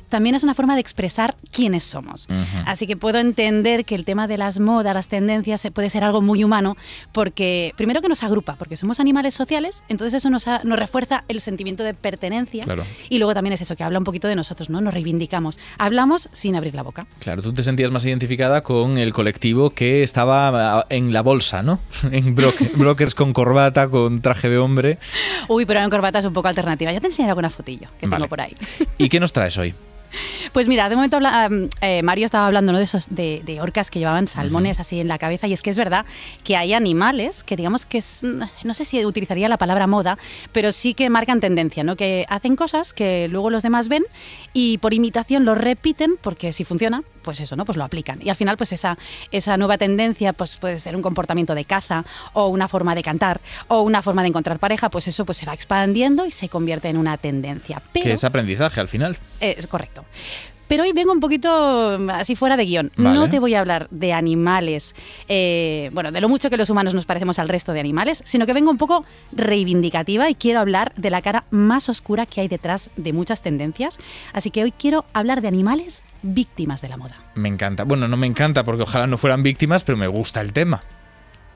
también es una forma de expresar quiénes somos. Así que puedo entender que el tema de las modas, las tendencias, puede ser algo muy humano, porque primero que nos agrupa, porque somos animales sociales, entonces eso nos refuerza el sentimiento de pertenencia. Claro. Y luego también es eso, que habla un poquito de nosotros, ¿no? Nos reivindicamos. Hablamos sin abrir la boca. Claro, tú te sentías más identificada con el colectivo que estaba en la bolsa, ¿no? En brokers con corbata, con traje de hombre. Uy, pero en corbata es un poco alternativa. Ya te enseñaré alguna fotillo que tengo por ahí. ¿Y qué nos traes hoy? Pues mira, de momento Mario estaba hablando, ¿no?, de esos de orcas que llevaban salmones así en la cabeza, y es que es verdad que hay animales que digamos que es, no sé si utilizaría la palabra moda, pero sí que marcan tendencia, ¿no? Que hacen cosas que luego los demás ven y por imitación lo repiten, porque si funciona, pues eso, ¿no? Pues lo aplican. Y al final, pues esa nueva tendencia pues puede ser un comportamiento de caza, o una forma de cantar, o una forma de encontrar pareja, pues eso pues se va expandiendo y se convierte en una tendencia. Pero, que es aprendizaje al final. Es correcto. Pero hoy vengo un poquito así fuera de guión. Vale. No te voy a hablar de animales, bueno, de lo mucho que los humanos nos parecemos al resto de animales, sino que vengo un poco reivindicativa y quiero hablar de la cara más oscura que hay detrás de muchas tendencias. Así que hoy quiero hablar de animales víctimas de la moda. Me encanta. Bueno, no me encanta porque ojalá no fueran víctimas, pero me gusta el tema.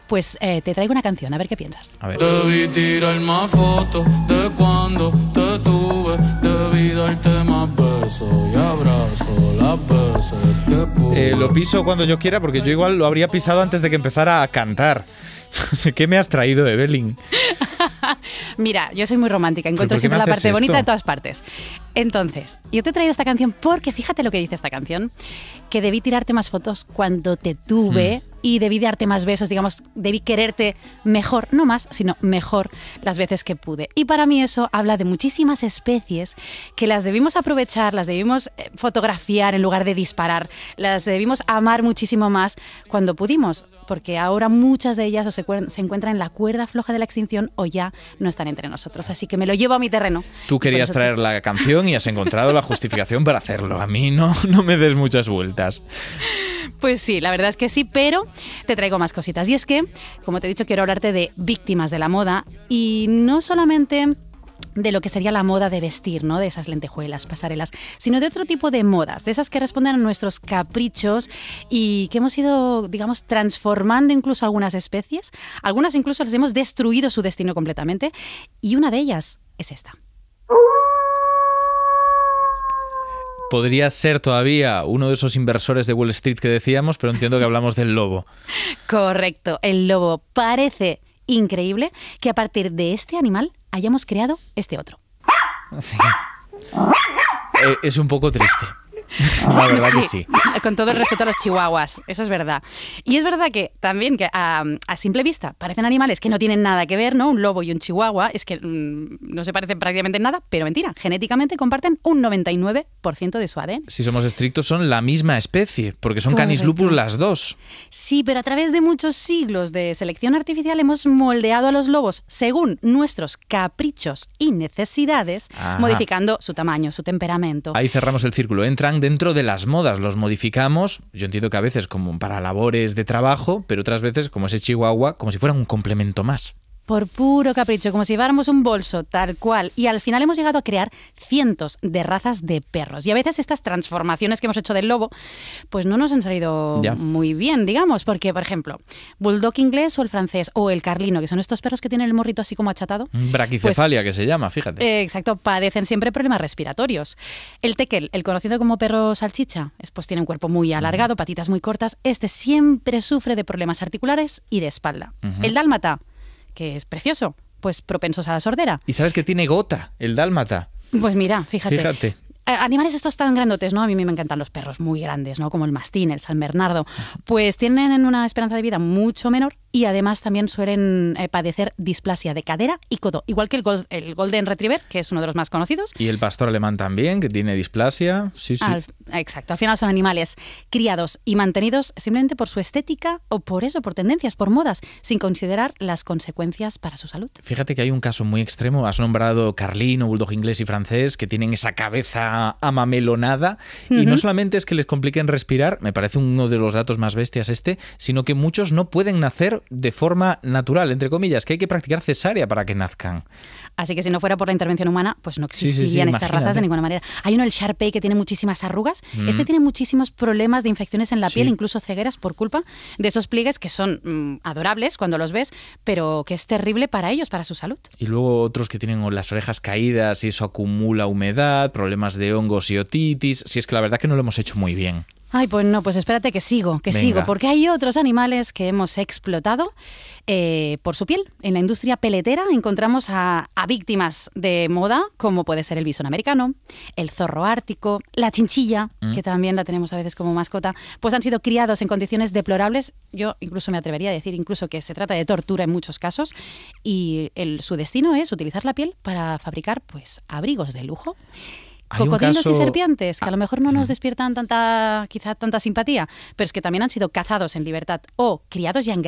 Pues te traigo una canción, a ver qué piensas. A ver. Debí tirar más fotos de cuando te tuve. Debí darte más besos y abrazos las veces que pude. Lo piso cuando yo quiera, porque yo igual lo habría pisado antes de que empezara a cantar. No sé qué me has traído, Evelyn. Mira, yo soy muy romántica, encuentro siempre la parte bonita de todas partes. Entonces, yo te he traído esta canción porque fíjate lo que dice esta canción, que debí tirarte más fotos cuando te tuve y debí darte más besos, digamos, debí quererte mejor, no más, sino mejor las veces que pude. Y para mí eso habla de muchísimas especies que las debimos aprovechar, las debimos fotografiar en lugar de disparar, las debimos amar muchísimo más cuando pudimos, porque ahora muchas de ellas o se encuentran en la cuerda floja de la extinción o ya no están entre nosotros. Así que me lo llevo a mi terreno. Tú querías traer la canción y has encontrado la justificación para hacerlo. A mí no me des muchas vueltas. Pues sí, la verdad es que sí, pero te traigo más cositas. Y es que, como te he dicho, quiero hablarte de víctimas de la moda y no solamente de lo que sería la moda de vestir, ¿no? De esas lentejuelas, pasarelas, sino de otro tipo de modas, de esas que responden a nuestros caprichos y que hemos ido, digamos, transformando incluso algunas especies. Algunas incluso les hemos destruido su destino completamente y una de ellas es esta. Podría ser todavía uno de esos inversores de Wall Street que decíamos, pero entiendo que hablamos del lobo. Correcto, el lobo. Parece increíble que a partir de este animal hayamos creado este otro. Sí. Es un poco triste. La verdad que sí. Con todo el respeto a los chihuahuas, eso es verdad. Y es verdad que también que a simple vista parecen animales que no tienen nada que ver, ¿no? Un lobo y un chihuahua es que no se parecen prácticamente en nada, pero mentira, genéticamente comparten un 99% de su ADN. Si somos estrictos, son la misma especie, porque son Canis lupus las dos. Sí, pero a través de muchos siglos de selección artificial hemos moldeado a los lobos según nuestros caprichos y necesidades, modificando su tamaño, su temperamento. Ahí cerramos el círculo. Entran dentro de las modas, los modificamos, yo entiendo que a veces como para labores de trabajo, pero otras veces como ese chihuahua, como si fueran un complemento más. Por puro capricho, como si lleváramos un bolso, tal cual. Y al final hemos llegado a crear cientos de razas de perros. Y a veces estas transformaciones que hemos hecho del lobo, pues no nos han salido muy bien, digamos. Porque, por ejemplo, bulldog inglés o el francés o el carlino, que son estos perros que tienen el morrito así como achatado. Braquicefalia, que se llama, fíjate. Exacto, padecen siempre problemas respiratorios. El tekel, el conocido como perro salchicha, pues tiene un cuerpo muy alargado, patitas muy cortas. Este siempre sufre de problemas articulares y de espalda. El dálmata, que es precioso, pues propensos a la sordera. ¿Y sabes que tiene gota, el dálmata? Pues mira, fíjate. Fíjate. Animales estos tan grandotes, ¿no? A mí me encantan los perros muy grandes, ¿no? Como el mastín, el San Bernardo. Pues tienen una esperanza de vida mucho menor y además también suelen padecer displasia de cadera y codo. Igual que el Golden Retriever, que es uno de los más conocidos. Y el pastor alemán también, que tiene displasia. Sí, sí. Exacto, al final son animales criados y mantenidos simplemente por su estética o por eso, por tendencias, por modas, sin considerar las consecuencias para su salud. Fíjate que hay un caso muy extremo. Has nombrado carlino, bulldog inglés y francés, que tienen esa cabeza amamelonada. Y no solamente es que les compliquen respirar, me parece uno de los datos más bestias sino que muchos no pueden nacer de forma natural, entre comillas, que hay que practicar cesárea para que nazcan. Así que si no fuera por la intervención humana, pues no existirían estas razas de ninguna manera. Hay uno, el Shar-Pei, que tiene muchísimas arrugas. Este tiene muchísimos problemas de infecciones en la piel, incluso cegueras por culpa de esos pliegues que son adorables cuando los ves, pero que es terrible para ellos, para su salud. Y luego otros que tienen las orejas caídas y eso acumula humedad, problemas de hongos y otitis. Si es que la verdad que no lo hemos hecho muy bien. Ay, pues no, pues espérate que sigo, porque hay otros animales que hemos explotado por su piel. En la industria peletera encontramos a víctimas de moda, como puede ser el bisón americano, el zorro ártico, la chinchilla, que también la tenemos a veces como mascota, pues han sido criados en condiciones deplorables. Yo incluso me atrevería a decir incluso que se trata de tortura en muchos casos, y su destino es utilizar la piel para fabricar pues abrigos de lujo. Cocodrilos y serpientes, que a lo mejor no nos despiertan tanta simpatía, pero es que también han sido cazados en libertad o criados ya en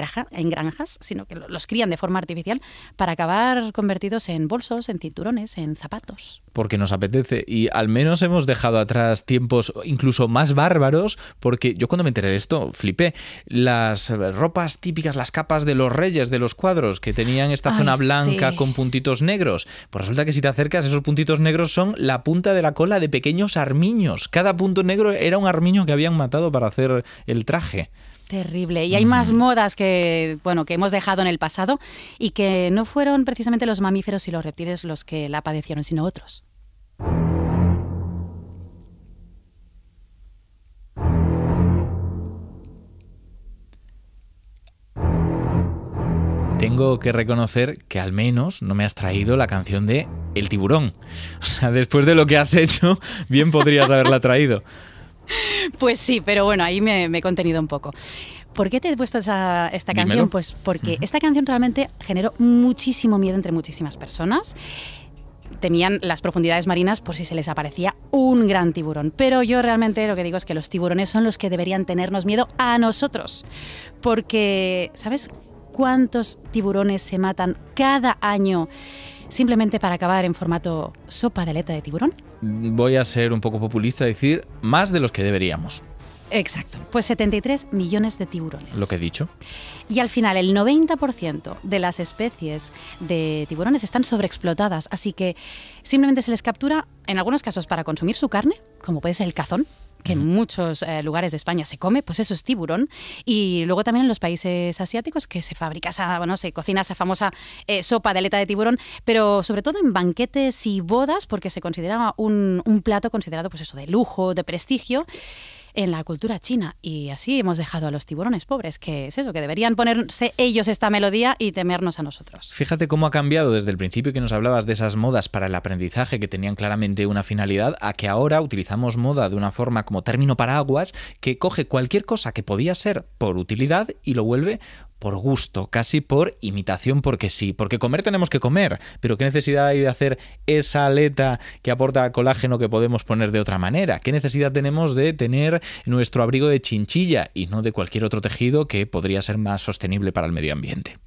granjas, sino que los crían de forma artificial para acabar convertidos en bolsos, en cinturones, en zapatos. Porque nos apetece, y al menos hemos dejado atrás tiempos incluso más bárbaros, porque yo cuando me enteré de esto flipé. Las ropas típicas, las capas de los reyes de los cuadros que tenían esta zona blanca con puntitos negros, pues resulta que si te acercas, esos puntitos negros son la punta de la cola de pequeños armiños. Cada punto negro era un armiño que habían matado para hacer el traje. Terrible. Y hay más modas que hemos dejado en el pasado y que no fueron precisamente los mamíferos y los reptiles los que la padecieron, sino otros. Tengo que reconocer que al menos no me has traído la canción de El Tiburón. O sea, después de lo que has hecho, bien podrías haberla traído. Pues sí, pero bueno, ahí me he contenido un poco. ¿Por qué te he puesto esta canción? Dímelo. Pues porque esta canción realmente generó muchísimo miedo entre muchísimas personas. Temían las profundidades marinas por si se les aparecía un gran tiburón. Pero yo realmente lo que digo es que los tiburones son los que deberían tenernos miedo a nosotros. Porque, ¿sabes cuántos tiburones se matan cada año simplemente para acabar en formato sopa de aleta de tiburón? Voy a ser un poco populista y decir más de los que deberíamos. Exacto, pues 73 millones de tiburones. Lo que he dicho. Y al final el 90% de las especies de tiburones están sobreexplotadas, así que simplemente se les captura, en algunos casos para consumir su carne, como puede ser el cazón, que en muchos lugares de España se come, pues eso es tiburón. Y luego también en los países asiáticos que se fabrica se cocina esa famosa sopa de aleta de tiburón, pero sobre todo en banquetes y bodas, porque se considera un plato considerado pues eso, de lujo, de prestigio en la cultura china. Y así hemos dejado a los tiburones pobres, que es eso, que deberían ponerse ellos esta melodía y temernos a nosotros. Fíjate cómo ha cambiado desde el principio que nos hablabas de esas modas para el aprendizaje que tenían claramente una finalidad, a que ahora utilizamos moda de una forma como término paraguas que coge cualquier cosa que podía ser por utilidad y lo vuelve por gusto, casi por imitación, porque sí. Porque comer tenemos que comer, pero ¿qué necesidad hay de hacer esa aleta que aporta colágeno que podemos poner de otra manera? ¿Qué necesidad tenemos de tener nuestro abrigo de chinchilla y no de cualquier otro tejido que podría ser más sostenible para el medio ambiente?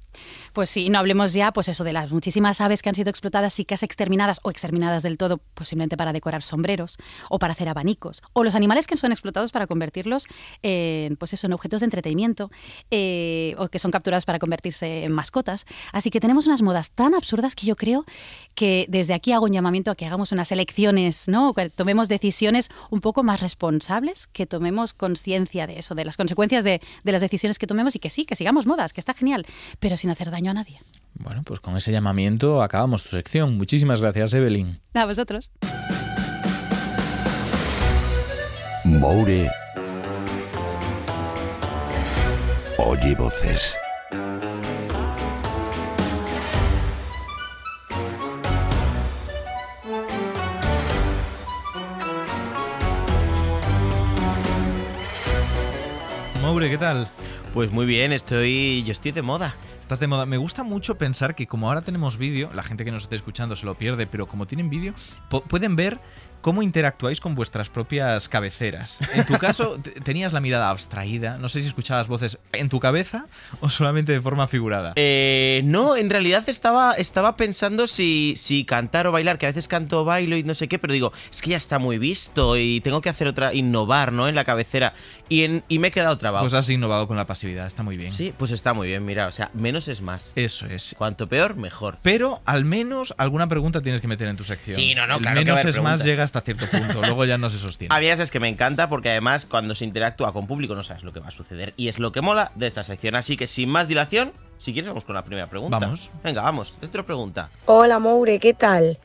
Pues sí, no hablemos ya pues eso de las muchísimas aves que han sido explotadas y casi exterminadas o exterminadas del todo, posiblemente para decorar sombreros o para hacer abanicos, o los animales que son explotados para convertirlos en, pues eso, en objetos de entretenimiento o que son capturados para convertirse en mascotas. Así que tenemos unas modas tan absurdas que yo creo que desde aquí hago un llamamiento a que hagamos unas elecciones, ¿no? Que tomemos decisiones un poco más responsables, que tomemos conciencia de eso, de las consecuencias de las decisiones que tomemos y que sí, que sigamos modas, que está genial, pero sin hacer daño a nadie. Bueno, pues con ese llamamiento acabamos tu sección. Muchísimas gracias, Evelyn. A vosotros. Moure oye voces. Moure, ¿qué tal? Pues muy bien, yo estoy de moda. estás de moda. Me gusta mucho pensar que como ahora tenemos vídeo, la gente que nos esté escuchando se lo pierde, pero como tienen vídeo, pueden ver cómo interactuáis con vuestras propias cabeceras. En tu caso, tenías la mirada abstraída. No sé si escuchabas voces en tu cabeza o solamente de forma figurada. No, en realidad estaba pensando si cantar o bailar, que a veces canto o bailo y no sé qué, pero digo, es que ya está muy visto y tengo que hacer otra, innovar, ¿no? En la cabecera. Y me he quedado trabado. Pues has innovado con la pasividad, está muy bien. Sí, pues está muy bien, mira, o sea, menos es más. Eso es. Cuanto peor, mejor. Pero al menos alguna pregunta tienes que meter en tu sección. Sí, no, El claro que menos va a haber es más preguntas. llega hasta cierto punto, luego ya no se sostiene. A mí es que me encanta porque además cuando se interactúa con público no sabes lo que va a suceder y es lo que mola de esta sección. Así que sin más dilación, si quieres vamos con la primera pregunta. Vamos. Venga, vamos, dentro pregunta. Hola Moure, ¿qué tal?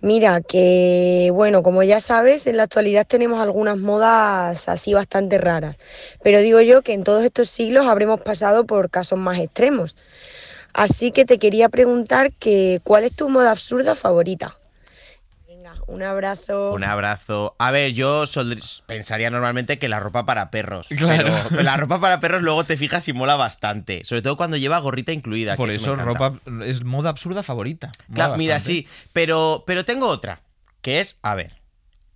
Mira, que bueno, como ya sabes, en la actualidad tenemos algunas modas así bastante raras, pero digo yo que en todos estos siglos habremos pasado por casos más extremos. Así que te quería preguntar que ¿cuál es tu moda absurda favorita? Venga, un abrazo. Un abrazo. A ver, yo pensaría normalmente que la ropa para perros. Claro. Pero la ropa para perros luego te fijas y mola bastante. Sobre todo cuando lleva gorrita incluida. Por que eso me ropa es moda absurda favorita. Mola Claro, mira, bastante. sí. Pero tengo otra. Que es, a ver,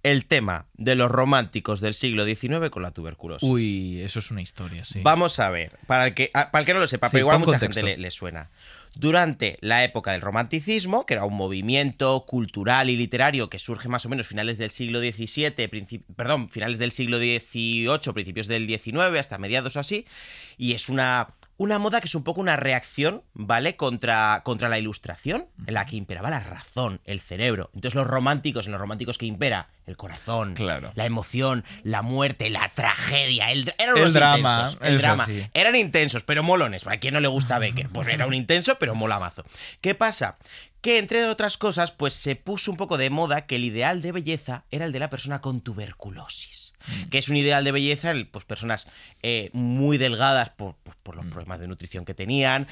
el tema de los románticos del siglo XIX con la tuberculosis. Uy, eso es una historia, sí. Vamos a ver, para el que no lo sepa, Sí, pero igual a pon mucha contexto. gente le suena. Durante la época del romanticismo, que era un movimiento cultural y literario que surge más o menos finales del siglo XVII, finales del siglo XVIII, principios del XIX, hasta mediados o así, y es una moda que es un poco una reacción, ¿vale? Contra la ilustración, en la que imperaba la razón, el cerebro. Entonces en los románticos que impera el corazón, Claro. la emoción, la muerte, la tragedia, eran El unos drama, intensos, el eso drama. sí. Eran intensos, pero molones. ¿A quién no le gusta Becker? Pues era un intenso, pero mola mazo. ¿Qué pasa? Que entre otras cosas, pues se puso un poco de moda que el ideal de belleza era el de la persona con tuberculosis. Que es un ideal de belleza, pues personas muy delgadas por los problemas de nutrición que tenían,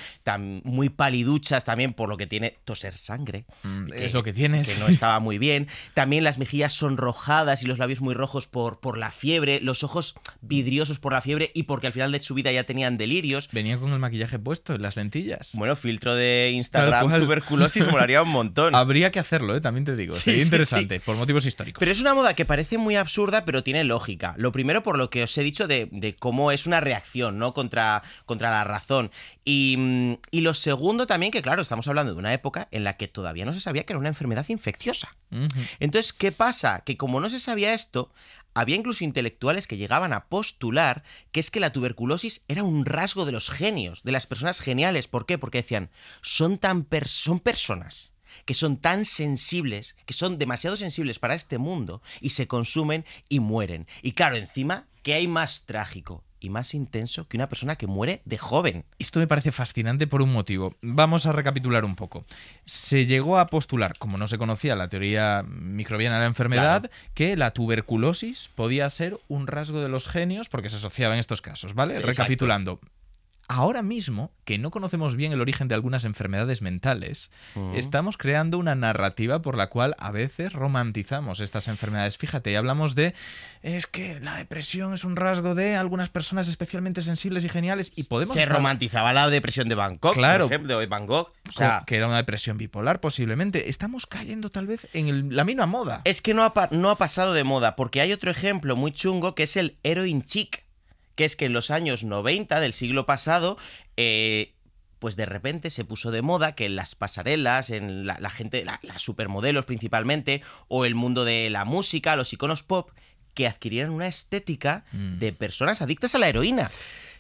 muy paliduchas también por lo que tiene toser sangre. Es lo que tienes. Que no estaba muy bien. También las mejillas sonrojadas y los labios muy rojos por la fiebre, los ojos vidriosos por la fiebre y porque al final de su vida ya tenían delirios. Venía con el maquillaje puesto en las lentillas. Bueno, filtro de Tal Instagram, cual. tuberculosis, molaría un montón. Habría que hacerlo, también te digo. Sí, Sería sí, interesante, sí. por motivos históricos. Pero es una moda que parece muy absurda, pero tiene lógica. Lo primero, por lo que os he dicho de cómo es una reacción, ¿no? Contra la razón. Y lo segundo también, que claro, estamos hablando de una época en la que todavía no se sabía que era una enfermedad infecciosa. Entonces, ¿qué pasa? Que como no se sabía esto, había incluso intelectuales que llegaban a postular que es que la tuberculosis era un rasgo de los genios, de las personas geniales. ¿Por qué? Porque decían, son personas que son tan sensibles, que son demasiado sensibles para este mundo y se consumen y mueren. Y claro, encima, ¿qué hay más trágico y más intenso que una persona que muere de joven? Esto me parece fascinante por un motivo. Vamos a recapitular un poco. Se llegó a postular, como no se conocía la teoría microbiana de la enfermedad, que la tuberculosis podía ser un rasgo de los genios porque se asociaba en estos casos, ¿vale? Sí, Recapitulando. Ahora mismo, que no conocemos bien el origen de algunas enfermedades mentales, estamos creando una narrativa por la cual a veces romantizamos estas enfermedades. Fíjate, hablamos de, es que la depresión es un rasgo de algunas personas especialmente sensibles y geniales y podemos... Se romantizaba la depresión de Bangkok, Claro. por ejemplo, de Van Gogh. O sea, que era una depresión bipolar posiblemente. Estamos cayendo tal vez en la misma moda. Es que no ha pasado de moda, porque hay otro ejemplo muy chungo que es el heroin chic, que es que en los años 90 del siglo pasado, pues de repente se puso de moda que en las pasarelas, en la gente, las supermodelos principalmente, o el mundo de la música, los iconos pop, que adquirieran una estética de personas adictas a la heroína.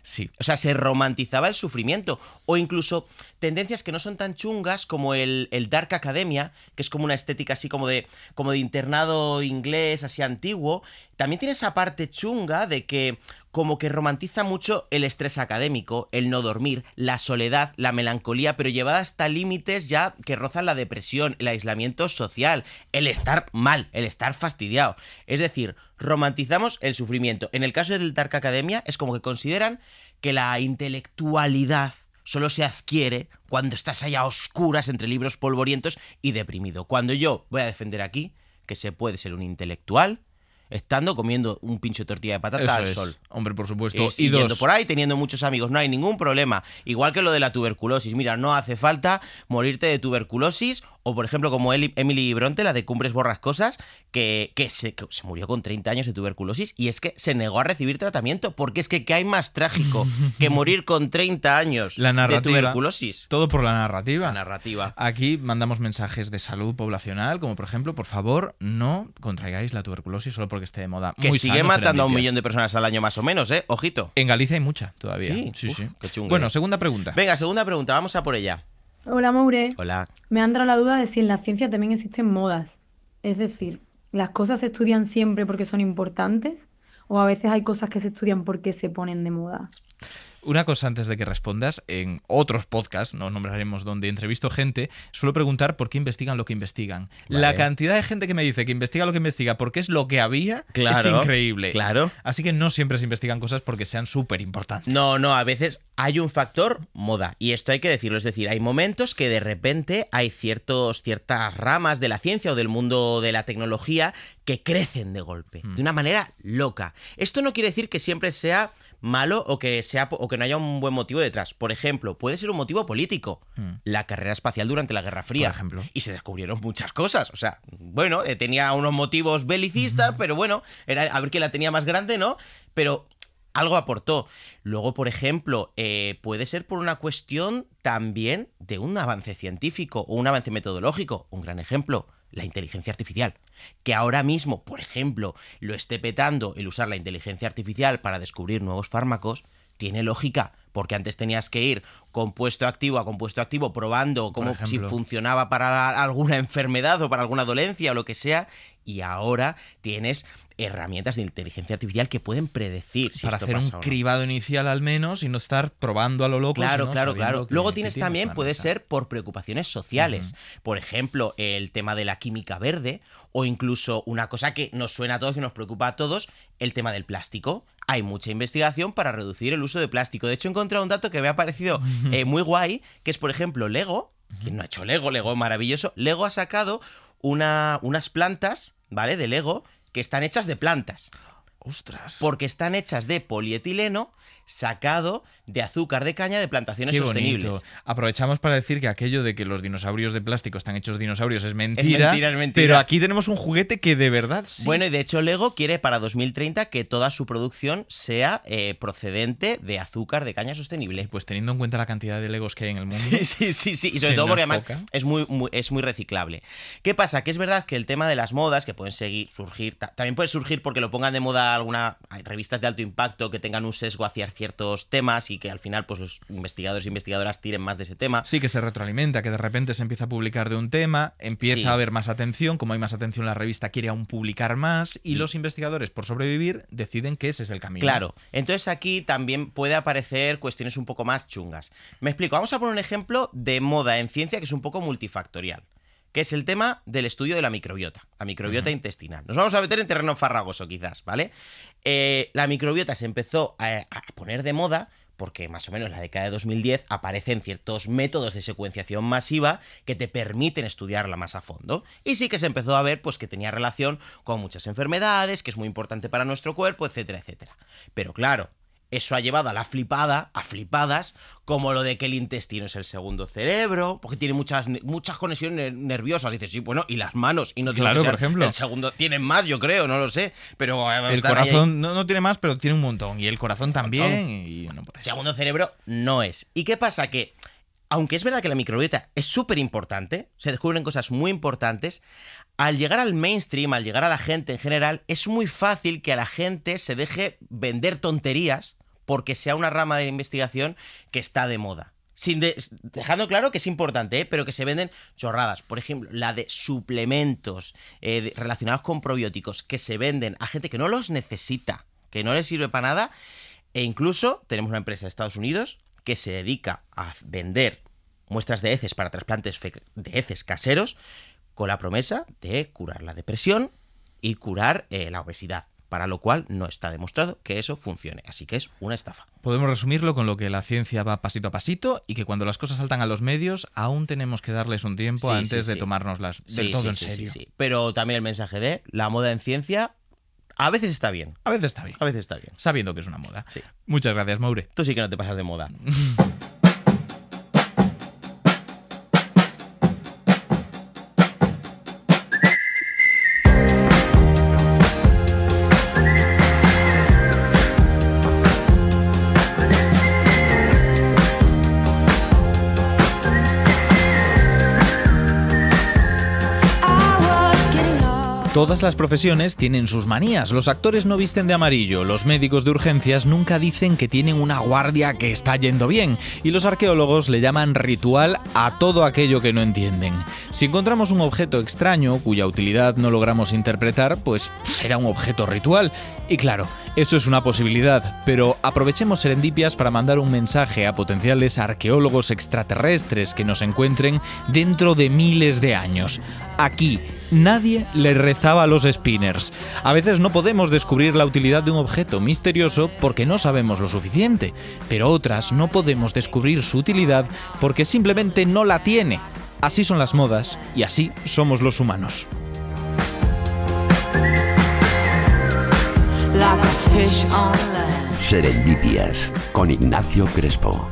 Sí. O sea, se romantizaba el sufrimiento. O incluso tendencias que no son tan chungas como el Dark Academia, que es como una estética así como de internado inglés, así antiguo. También tiene esa parte chunga de que como que romantiza mucho el estrés académico, el no dormir, la soledad, la melancolía, pero llevada hasta límites ya que rozan la depresión, el aislamiento social, el estar mal, el estar fastidiado. Es decir, romantizamos el sufrimiento. En el caso del Dark Academia es como que consideran que la intelectualidad solo se adquiere cuando estás allá a oscuras entre libros polvorientos y deprimido. Cuando yo voy a defender aquí que se puede ser un intelectual estando comiendo un pincho de tortilla de patata al sol. Hombre, por supuesto. Y yendo por ahí, teniendo muchos amigos, no hay ningún problema. Igual que lo de la tuberculosis. Mira, no hace falta morirte de tuberculosis. O, por ejemplo, como Emily Bronte, la de Cumbres Borrascosas, que se murió con 30 años de tuberculosis y es que se negó a recibir tratamiento. Porque es que ¿qué hay más trágico que morir con 30 años de tuberculosis? Todo por la narrativa. La narrativa. Aquí mandamos mensajes de salud poblacional, como por ejemplo, por favor, no contraigáis la tuberculosis solo porque esté de moda. Que Muy sigue matando a 1 millón de personas al año más o menos, ¿eh? Ojito. En Galicia hay mucha todavía. Sí. Qué chungo. Bueno, segunda pregunta. Venga, segunda pregunta, vamos a por ella. Hola, Maure. Hola. Me ha entrado la duda de si en la ciencia también existen modas. Es decir, ¿las cosas se estudian siempre porque son importantes? ¿O a veces hay cosas que se estudian porque se ponen de moda? Una cosa antes de que respondas, en otros podcasts, no nombraremos donde entrevisto gente, suelo preguntar por qué investigan lo que investigan. Vale. La cantidad de gente que me dice que investiga lo que investiga porque es lo que había es increíble. Claro. Así que no siempre se investigan cosas porque sean súper importantes. No, a veces hay un factor moda. Y esto hay que decirlo. Es decir, hay momentos que de repente hay ciertas ramas de la ciencia o del mundo de la tecnología que crecen de golpe, de una manera loca. Esto no quiere decir que siempre sea malo o que no haya un buen motivo detrás. Por ejemplo, puede ser un motivo político. La carrera espacial durante la Guerra Fría. Por ejemplo. Y se descubrieron muchas cosas. O sea, bueno, tenía unos motivos belicistas, pero bueno, era a ver quién la tenía más grande, ¿no? Pero algo aportó. Luego, por ejemplo, puede ser por una cuestión también de un avance científico o un avance metodológico. Un gran ejemplo, la inteligencia artificial. Que ahora mismo, por ejemplo, lo esté petando el usar la inteligencia artificial para descubrir nuevos fármacos, tiene lógica, porque antes tenías que ir compuesto activo a compuesto activo probando como si funcionaba para alguna enfermedad o para alguna dolencia o lo que sea, y ahora tienes herramientas de inteligencia artificial que pueden predecir si para esto hacer pasa un o no. cribado inicial al menos y no estar probando a lo loco. Claro. Que Luego tienes también, puede ser por preocupaciones sociales. Por ejemplo, el tema de la química verde o incluso una cosa que nos suena a todos, que nos preocupa a todos, el tema del plástico. Hay mucha investigación para reducir el uso de plástico. De hecho, he encontrado un dato que me ha parecido muy guay, que es, por ejemplo, Lego. ¿Quién no ha hecho Lego? Lego maravilloso. Lego ha sacado unas plantas, ¿vale? De Lego que están hechas de plantas. ¡Ostras! Porque están hechas de polietileno sacado de azúcar de caña de plantaciones sostenibles. Aprovechamos para decir que aquello de que los dinosaurios de plástico están hechos dinosaurios es mentira. Es mentira. Pero aquí tenemos un juguete que de verdad sí. Bueno, y de hecho Lego quiere para 2030 que toda su producción sea procedente de azúcar de caña sostenible. Pues teniendo en cuenta la cantidad de Legos que hay en el mundo. Sí. Y sobre todo porque además es muy reciclable. ¿Qué pasa? Que es verdad que el tema de las modas, que pueden surgir, también puede surgir porque lo pongan de moda hay revistas de alto impacto que tengan un sesgo hacia ciertos temas y que al final pues los investigadores e investigadoras tiren más de ese tema. Sí, que se retroalimenta, que de repente se empieza a publicar de un tema, empieza a haber más atención, como hay más atención la revista quiere aún publicar más y los investigadores, por sobrevivir, deciden que ese es el camino. Claro, entonces aquí también puede aparecer cuestiones un poco más chungas. Me explico, vamos a poner un ejemplo de moda en ciencia que es un poco multifactorial, que es el tema del estudio de la microbiota intestinal. Nos vamos a meter en terreno farragoso quizás, ¿vale? La microbiota se empezó a poner de moda porque más o menos en la década de 2010 aparecen ciertos métodos de secuenciación masiva que te permiten estudiarla más a fondo. Y sí que se empezó a ver pues, que tenía relación con muchas enfermedades, que es muy importante para nuestro cuerpo, etcétera, etcétera. Pero claro, eso ha llevado a flipadas, como lo de que el intestino es el segundo cerebro, porque tiene muchas conexiones nerviosas. Dices, sí, bueno, y las manos, y no tiene por ejemplo. El segundo, tienen más, yo creo, no lo sé, pero el corazón no tiene más, pero tiene un montón, y el corazón también. Y no por eso. Segundo cerebro no es. ¿Y qué pasa? Que aunque es verdad que la microbiota es súper importante, se descubren cosas muy importantes, al llegar al mainstream, al llegar a la gente en general, es muy fácil que a la gente se deje vender tonterías porque sea una rama de investigación que está de moda. Dejando claro que es importante, pero que se venden chorradas. Por ejemplo, la de suplementos relacionados con probióticos que se venden a gente que no los necesita, que no les sirve para nada. E incluso tenemos una empresa de Estados Unidos que se dedica a vender muestras de heces para trasplantes de heces caseros con la promesa de curar la depresión y curar la obesidad. Para lo cual no está demostrado que eso funcione. Así que es una estafa. Podemos resumirlo con lo que la ciencia va pasito a pasito y que cuando las cosas saltan a los medios aún tenemos que darles un tiempo antes de tomárnoslas del todo en serio. Pero también el mensaje de la moda en ciencia A veces está bien. A veces está bien. A veces está bien. Sabiendo que es una moda. Sí. Muchas gracias, Maure. Tú sí que no te pasas de moda. Todas las profesiones tienen sus manías. Los actores no visten de amarillo, los médicos de urgencias nunca dicen que tienen una guardia que está yendo bien, y los arqueólogos le llaman ritual a todo aquello que no entienden. Si encontramos un objeto extraño cuya utilidad no logramos interpretar, pues será un objeto ritual. Y claro, eso es una posibilidad, pero aprovechemos Serendipias para mandar un mensaje a potenciales arqueólogos extraterrestres que nos encuentren dentro de miles de años. Aquí, nadie le rezaba a los spinners. A veces no podemos descubrir la utilidad de un objeto misterioso porque no sabemos lo suficiente, pero otras no podemos descubrir su utilidad porque simplemente no la tiene. Así son las modas y así somos los humanos. Serendipias con Ignacio Crespo.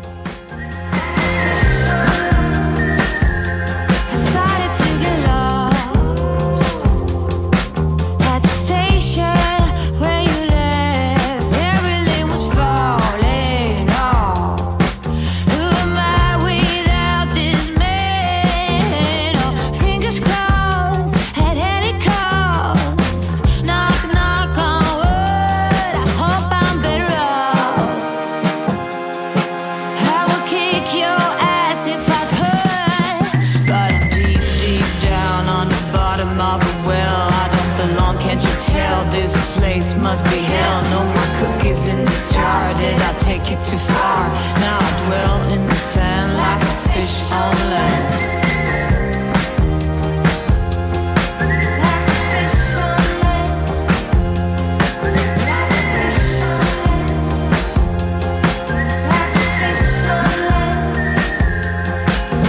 Must be hell, no more cookies in this jar. Did I take it too far? Now I dwell in the sand like a fish on land.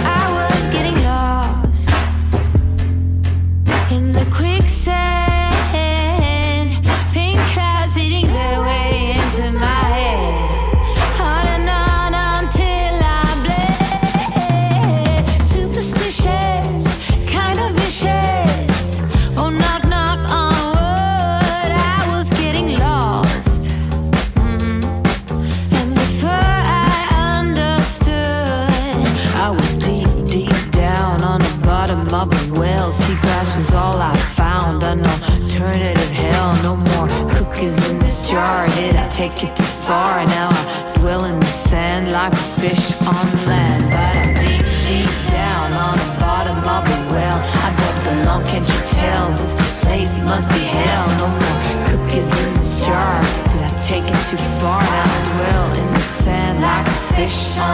I was getting lost in the quicksand. Seagrass was all I found. An alternative hell. No more cookies in this jar. Did I take it too far? Now I dwell in the sand like a fish on land. But I'm deep, deep down on the bottom of a well. I don't belong, can't you tell? This place must be hell. No more cookies in this jar. Did I take it too far? Now I dwell in the sand like a fish on